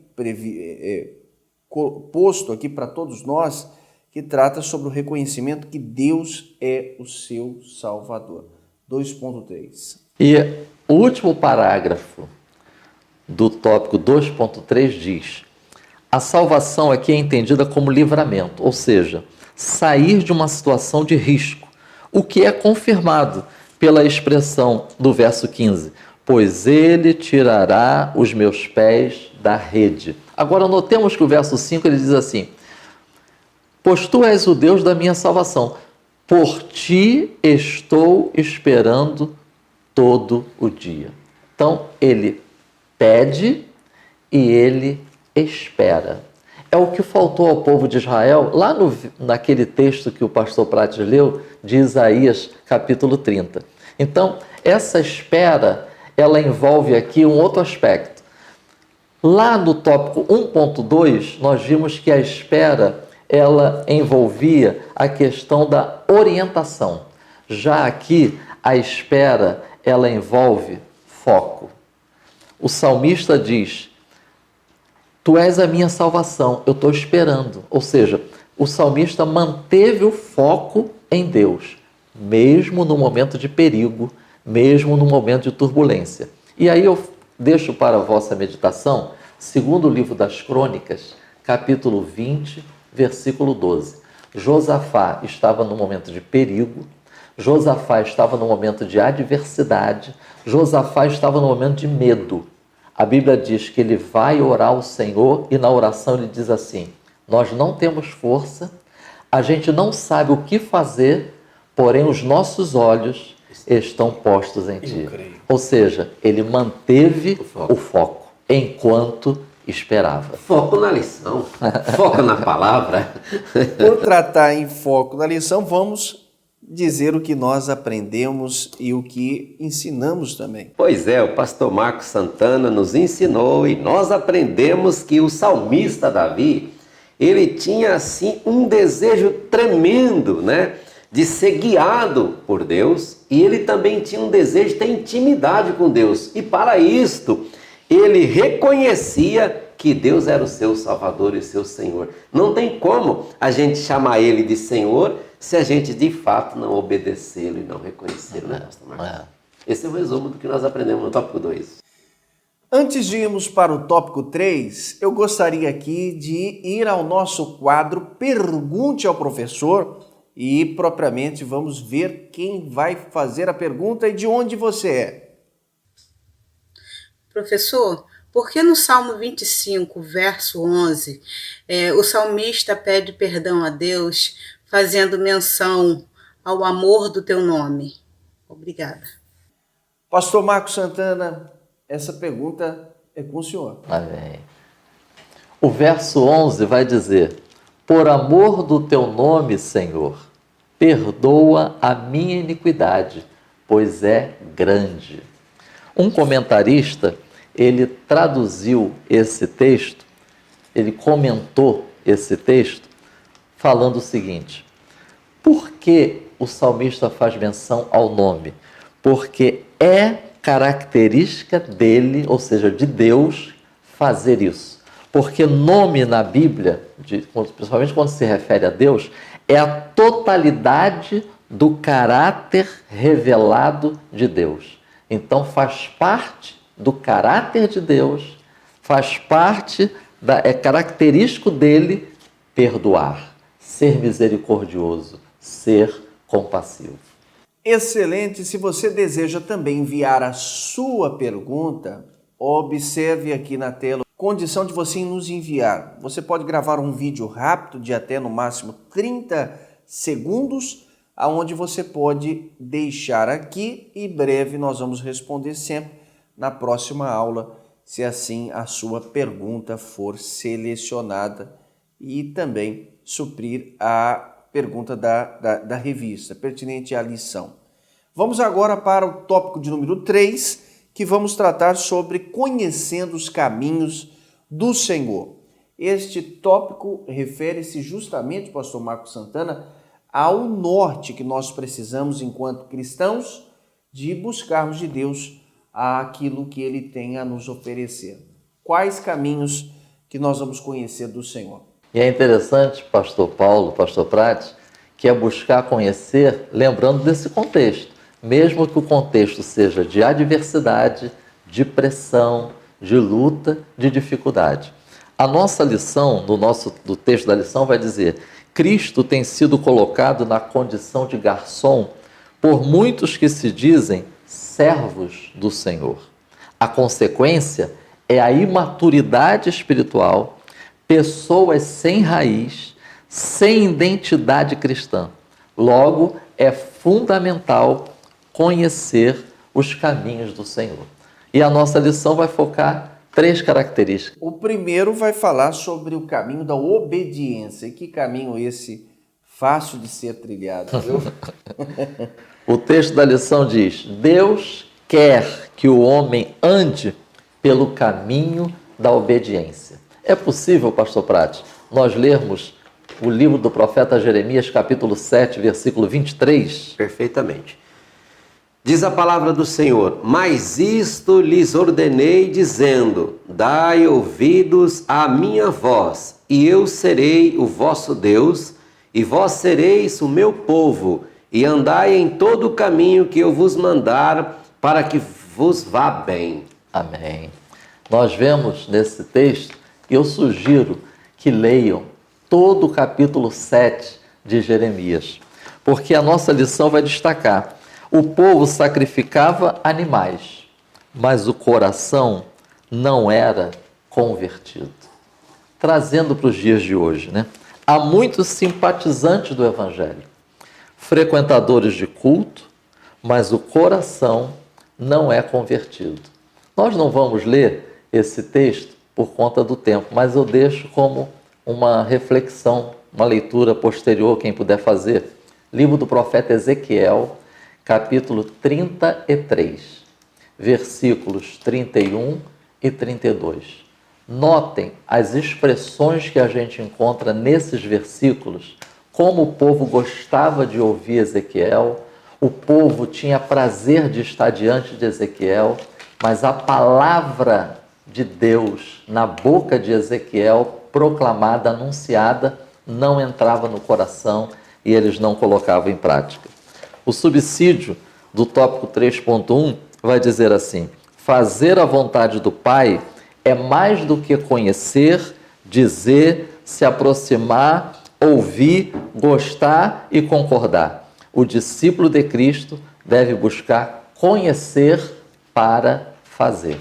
posto aqui para todos nós, que trata sobre o reconhecimento que Deus é o seu Salvador. 2.3. E o último parágrafo do tópico 2.3 diz: a salvação aqui é entendida como livramento, ou seja, sair de uma situação de risco, o que é confirmado pela expressão do verso 15, pois ele tirará os meus pés da rede. Agora notemos que o verso 5 ele diz assim: pois tu és o Deus da minha salvação, por ti estou esperando todo o dia. Então ele pede e ele espera. É o que faltou ao povo de Israel lá naquele texto que o pastor Prates leu, de Isaías capítulo 30. Então, essa espera, ela envolve aqui um outro aspecto. Lá no tópico 1.2, nós vimos que a espera, ela envolvia a questão da orientação. Já aqui, a espera, ela envolve foco. O salmista diz: tu és a minha salvação, eu estou esperando. Ou seja, o salmista manteve o foco em Deus, mesmo no momento de perigo, mesmo no momento de turbulência. E aí eu deixo para a vossa meditação, segundo o livro das Crônicas, capítulo 20, versículo 12. Josafá estava no momento de perigo, Josafá estava no momento de adversidade, Josafá estava no momento de medo. A Bíblia diz que ele vai orar ao Senhor e na oração ele diz assim: nós não temos força, a gente não sabe o que fazer, porém os nossos olhos estão postos em Ti. Ou seja, ele manteve o foco enquanto esperava. Foco na lição, foco na palavra. Por tratar em foco na lição, vamos dizer o que nós aprendemos e o que ensinamos também. Pois é, o pastor Marcos Santana nos ensinou e nós aprendemos que o salmista Davi, ele tinha assim um desejo tremendo, né, de ser guiado por Deus, e ele também tinha um desejo de ter intimidade com Deus. E para isto, ele reconhecia que Deus era o seu Salvador e o seu Senhor. Não tem como a gente chamar ele de Senhor se a gente de fato não obedecê-lo e não reconhecê-lo, né, pastor Marcos? Esse é o resumo do que nós aprendemos no tópico 2. Antes de irmos para o tópico 3, eu gostaria aqui de ir ao nosso quadro Pergunte ao Professor e propriamente vamos ver quem vai fazer a pergunta e de onde você é. Professor, por que no Salmo 25, verso 11, o salmista pede perdão a Deus fazendo menção ao amor do teu nome? Obrigada. Pastor Marcos Santana, essa pergunta é com o senhor. Amém. O verso 11 vai dizer: por amor do teu nome, Senhor, perdoa a minha iniquidade, pois é grande. Um comentarista, ele traduziu esse texto, ele comentou esse texto, falando o seguinte: por que o salmista faz menção ao nome? Porque é característica dele, ou seja, de Deus, fazer isso. Porque nome na Bíblia, principalmente quando se refere a Deus, é a totalidade do caráter revelado de Deus. Então faz parte do caráter de Deus, faz parte, é característico dele perdoar, ser misericordioso, ser compassivo. Excelente! Se você deseja também enviar a sua pergunta, observe aqui na tela a condição de você nos enviar. Você pode gravar um vídeo rápido de até no máximo 30 segundos, aonde você pode deixar aqui e breve nós vamos responder sempre na próxima aula, se assim a sua pergunta for selecionada e também suprir a pergunta da revista, pertinente à lição. Vamos agora para o tópico de número 3, que vamos tratar sobre conhecendo os caminhos do Senhor. Este tópico refere-se justamente, pastor Marcos Santana, ao norte que nós precisamos, enquanto cristãos, de buscarmos de Deus aquilo que Ele tem a nos oferecer. Quais caminhos que nós vamos conhecer do Senhor? E é interessante, pastor Paulo, pastor Prates, que é buscar conhecer, lembrando desse contexto, mesmo que o contexto seja de adversidade, de pressão, de luta, de dificuldade. A nossa lição, do texto da lição, vai dizer: Cristo tem sido colocado na condição de garçom por muitos que se dizem servos do Senhor. A consequência é a imaturidade espiritual, pessoas sem raiz, sem identidade cristã. Logo, é fundamental conhecer os caminhos do Senhor. E a nossa lição vai focar 3 características. O primeiro vai falar sobre o caminho da obediência. E que caminho esse fácil de ser trilhado, viu? O texto da lição diz: Deus quer que o homem ande pelo caminho da obediência. É possível, pastor Prates, nós lermos o livro do profeta Jeremias, capítulo 7, versículo 23? Perfeitamente. Diz a palavra do Senhor: mas isto lhes ordenei, dizendo: dai ouvidos à minha voz, e eu serei o vosso Deus, e vós sereis o meu povo, e andai em todo o caminho que eu vos mandar, para que vos vá bem. Amém. Nós vemos nesse texto, eu sugiro que leiam todo o capítulo 7 de Jeremias, porque a nossa lição vai destacar: o povo sacrificava animais, mas o coração não era convertido. Trazendo para os dias de hoje, né? Há muitos simpatizantes do Evangelho, frequentadores de culto, mas o coração não é convertido. Nós não vamos ler esse texto por conta do tempo, mas eu deixo como uma reflexão, uma leitura posterior, quem puder fazer. Livro do profeta Ezequiel, capítulo 33, versículos 31 e 32. Notem as expressões que a gente encontra nesses versículos, como o povo gostava de ouvir Ezequiel, o povo tinha prazer de estar diante de Ezequiel, mas a palavra de Deus na boca de Ezequiel, proclamada, anunciada, não entrava no coração e eles não colocavam em prática. O subsídio do tópico 3.1 vai dizer assim: fazer a vontade do Pai é mais do que conhecer, dizer, se aproximar, ouvir, gostar e concordar. O discípulo de Cristo deve buscar conhecer para fazer.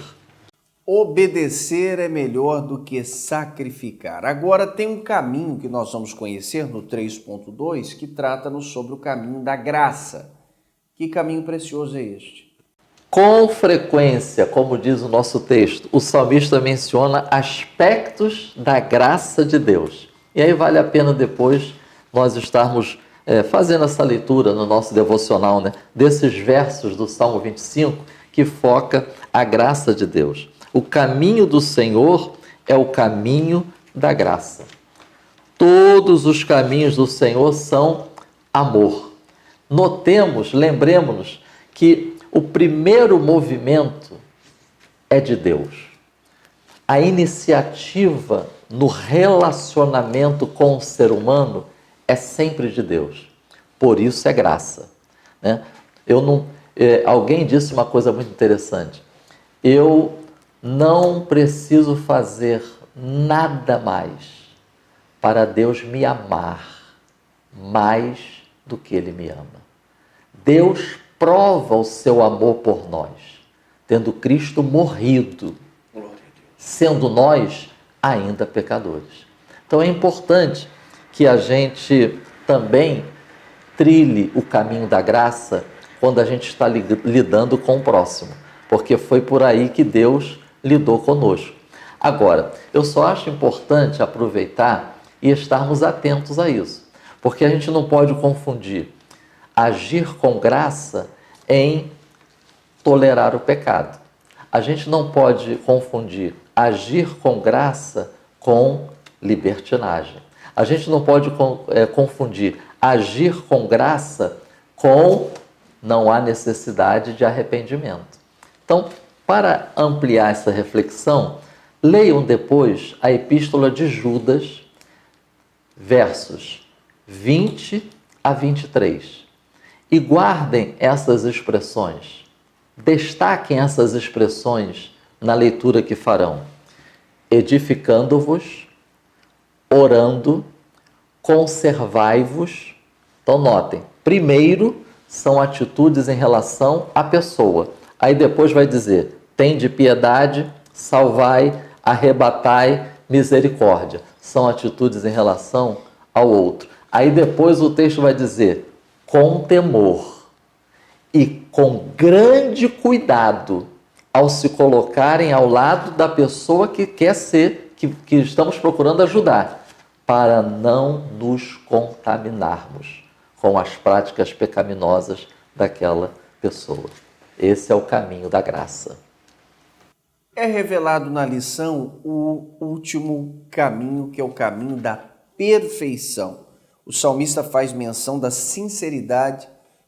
Obedecer é melhor do que sacrificar. Agora tem um caminho que nós vamos conhecer no 3.2 que trata-nos sobre o caminho da graça. Que caminho precioso é este? Com frequência, como diz o nosso texto, o salmista menciona aspectos da graça de Deus. E aí vale a pena depois nós estarmos fazendo essa leitura no nosso devocional, né, desses versos do Salmo 25 que foca a graça de Deus. O caminho do Senhor é o caminho da graça. Todos os caminhos do Senhor são amor. Notemos, lembremos-nos que o primeiro movimento é de Deus. A iniciativa no relacionamento com o ser humano é sempre de Deus. Por isso é graça, né? Alguém disse uma coisa muito interessante. Eu não preciso fazer nada mais para Deus me amar mais do que Ele me ama. Deus prova o seu amor por nós, tendo Cristo morrido, sendo nós ainda pecadores. Então é importante que a gente também trilhe o caminho da graça quando a gente está lidando com o próximo, porque foi por aí que Deus lidou conosco. Agora, eu só acho importante aproveitar e estarmos atentos a isso, porque a gente não pode confundir agir com graça em tolerar o pecado. A gente não pode confundir agir com graça com libertinagem. A gente não pode confundir agir com graça com não há necessidade de arrependimento. Então, para ampliar essa reflexão, leiam depois a Epístola de Judas, versos 20 a 23. E guardem essas expressões, destaquem essas expressões na leitura que farão. Edificando-vos, orando, conservai-vos. Então notem, primeiro são atitudes em relação à pessoa. Aí depois vai dizer, tende piedade, salvai, arrebatai, misericórdia. São atitudes em relação ao outro. Aí depois o texto vai dizer, com temor e com grande cuidado ao se colocarem ao lado da pessoa que quer ser, que estamos procurando ajudar, para não nos contaminarmos com as práticas pecaminosas daquela pessoa. Esse é o caminho da graça. É revelado na lição o último caminho, que é o caminho da perfeição. O salmista faz menção da sinceridade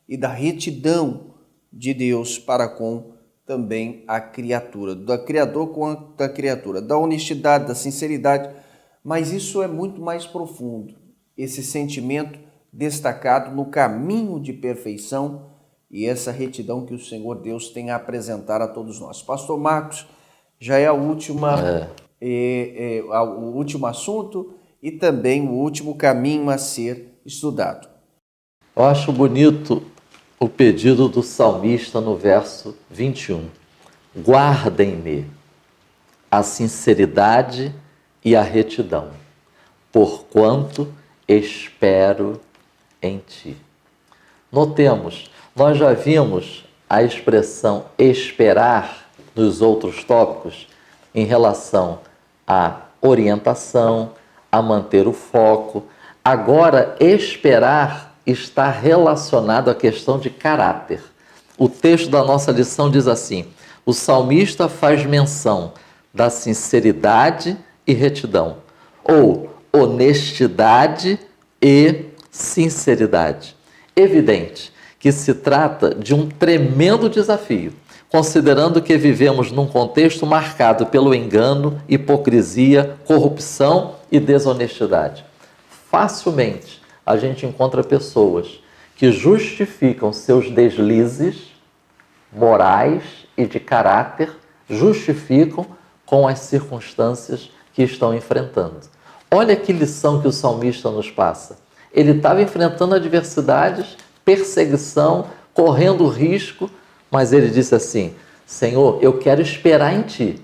e da retidão de Deus para com também a criatura, do Criador com a criatura, da honestidade, da sinceridade, mas isso é muito mais profundo, esse sentimento destacado no caminho de perfeição e essa retidão que o Senhor Deus tem a apresentar a todos nós. Pastor Marcos, já é o último assunto e também o último caminho a ser estudado. Eu acho bonito o pedido do salmista no verso 21. Guardem-me a sinceridade e a retidão, porquanto espero em ti. Notemos, nós já vimos a expressão esperar nos outros tópicos em relação à orientação, a manter o foco. Agora, esperar está relacionado à questão de caráter. O texto da nossa lição diz assim, o salmista faz menção da sinceridade e retidão, ou honestidade e sinceridade. Evidente que se trata de um tremendo desafio, considerando que vivemos num contexto marcado pelo engano, hipocrisia, corrupção e desonestidade. Facilmente a gente encontra pessoas que justificam seus deslizes morais e de caráter justificam com as circunstâncias que estão enfrentando. Olha que lição que o salmista nos passa. Ele estava enfrentando adversidades, perseguição, correndo risco, mas ele disse assim: Senhor, eu quero esperar em Ti,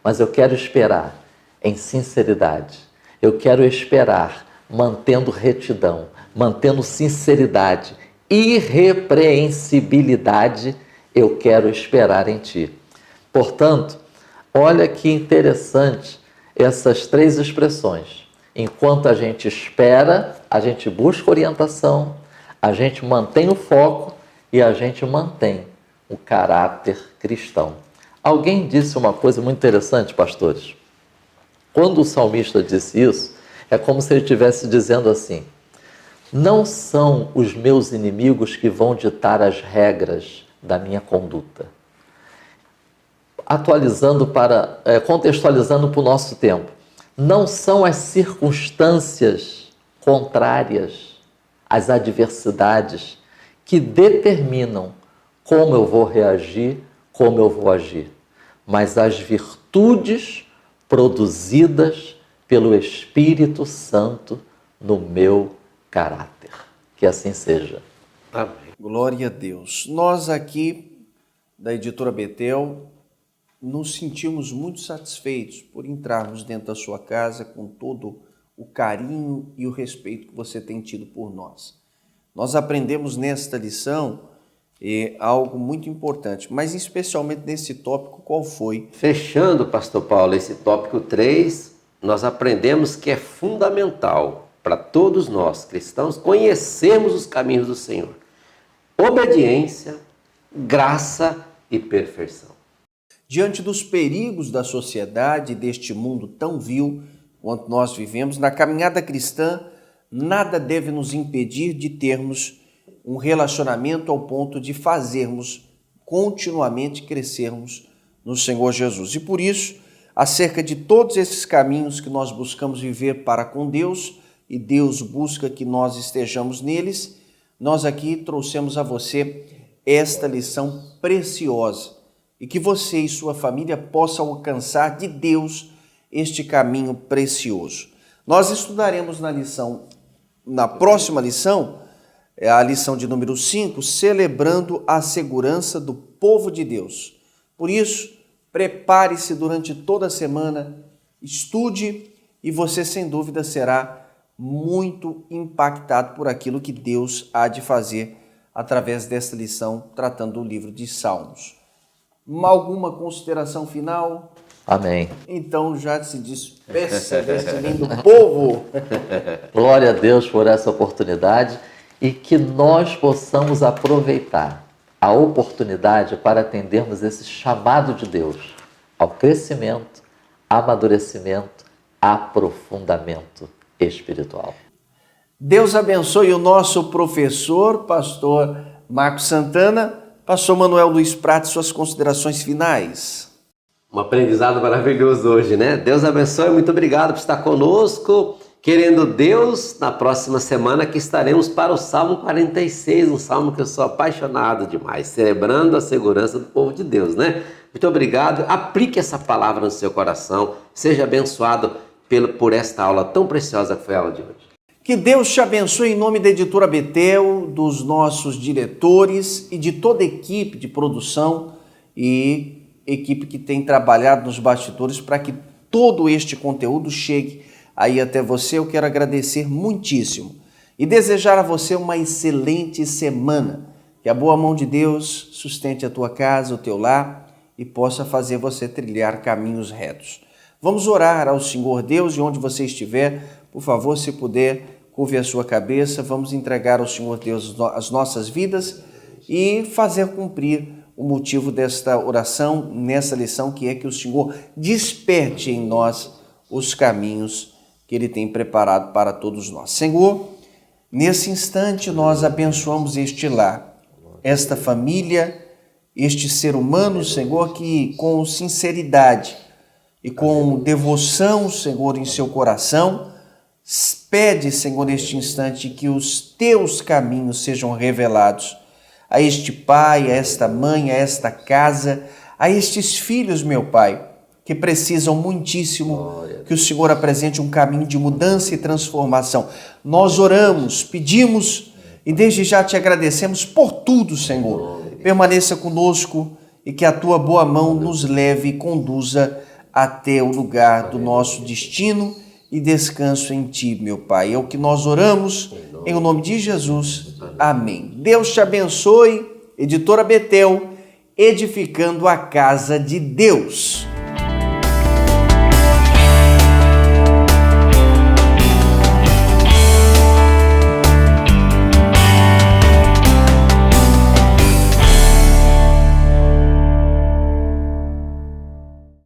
mas eu quero esperar em sinceridade. Eu quero esperar mantendo retidão, mantendo sinceridade, irrepreensibilidade, eu quero esperar em Ti. Portanto, olha que interessante essas três expressões. Enquanto a gente espera, a gente busca orientação, a gente mantém o foco e a gente mantém o caráter cristão. Alguém disse uma coisa muito interessante, pastores. Quando o salmista disse isso, é como se ele estivesse dizendo assim: não são os meus inimigos que vão ditar as regras da minha conduta. Contextualizando para o nosso tempo, não são as circunstâncias contrárias, as adversidades, que determinam como eu vou reagir, como eu vou agir, mas as virtudes produzidas pelo Espírito Santo no meu caráter. Que assim seja. Amém. Glória a Deus. Nós aqui, da Editora Betel, nos sentimos muito satisfeitos por entrarmos dentro da sua casa com todo o carinho e o respeito que você tem tido por nós. Nós aprendemos nesta lição algo muito importante, mas especialmente nesse tópico, qual foi? Fechando, pastor Paulo, esse tópico 3, nós aprendemos que é fundamental para todos nós, cristãos, conhecermos os caminhos do Senhor. Obediência, graça e perfeição. Diante dos perigos da sociedade, deste mundo tão vil quanto nós vivemos, na caminhada cristã, nada deve nos impedir de termos um relacionamento ao ponto de fazermos continuamente crescermos no Senhor Jesus. E por isso, acerca de todos esses caminhos que nós buscamos viver para com Deus, e Deus busca que nós estejamos neles, nós aqui trouxemos a você esta lição preciosa e que você e sua família possam alcançar de Deus este caminho precioso. Nós estudaremos na próxima lição, a lição de número 5, celebrando a segurança do povo de Deus. Por isso, prepare-se durante toda a semana, estude e você sem dúvida será muito impactado por aquilo que Deus há de fazer através desta lição tratando do livro de Salmos. Alguma consideração final? Amém. Então já se despeça deste lindo povo. Glória a Deus por essa oportunidade e que nós possamos aproveitar a oportunidade para atendermos esse chamado de Deus ao crescimento, amadurecimento, aprofundamento espiritual. Deus abençoe o nosso professor, pastor Marcos Santana. Pastor Manuel Luiz Prats, suas considerações finais. Um aprendizado maravilhoso hoje, né? Deus abençoe, muito obrigado por estar conosco. Querendo Deus, na próxima semana que estaremos para o Salmo 46, um salmo que eu sou apaixonado demais, celebrando a segurança do povo de Deus, né? Muito obrigado, aplique essa palavra no seu coração, seja abençoado por esta aula tão preciosa que foi a aula de hoje. Que Deus te abençoe em nome da Editora Betel, dos nossos diretores e de toda a equipe de produção e equipe que tem trabalhado nos bastidores para que todo este conteúdo chegue aí até você. Eu quero agradecer muitíssimo e desejar a você uma excelente semana. Que a boa mão de Deus sustente a tua casa, o teu lar e possa fazer você trilhar caminhos retos. Vamos orar ao Senhor Deus e onde você estiver, por favor, se puder, curve a sua cabeça, vamos entregar ao Senhor Deus as nossas vidas e fazer cumprir o motivo desta oração, nessa lição, que é que o Senhor desperte em nós os caminhos que Ele tem preparado para todos nós. Senhor, nesse instante nós abençoamos este lar, esta família, este ser humano, Senhor, que com sinceridade e com devoção, Senhor, em seu coração, pede, Senhor, neste instante que os teus caminhos sejam revelados a este pai, a esta mãe, a esta casa, a estes filhos, meu Pai, que precisam muitíssimo que o Senhor apresente um caminho de mudança e transformação. Nós oramos, pedimos e desde já te agradecemos por tudo, Senhor. Permaneça conosco e que a tua boa mão nos leve e conduza até o lugar do nosso destino e descanso em ti, meu Pai. É o que nós oramos em nome de Jesus. Amém. Deus te abençoe. Editora Betel, edificando a casa de Deus.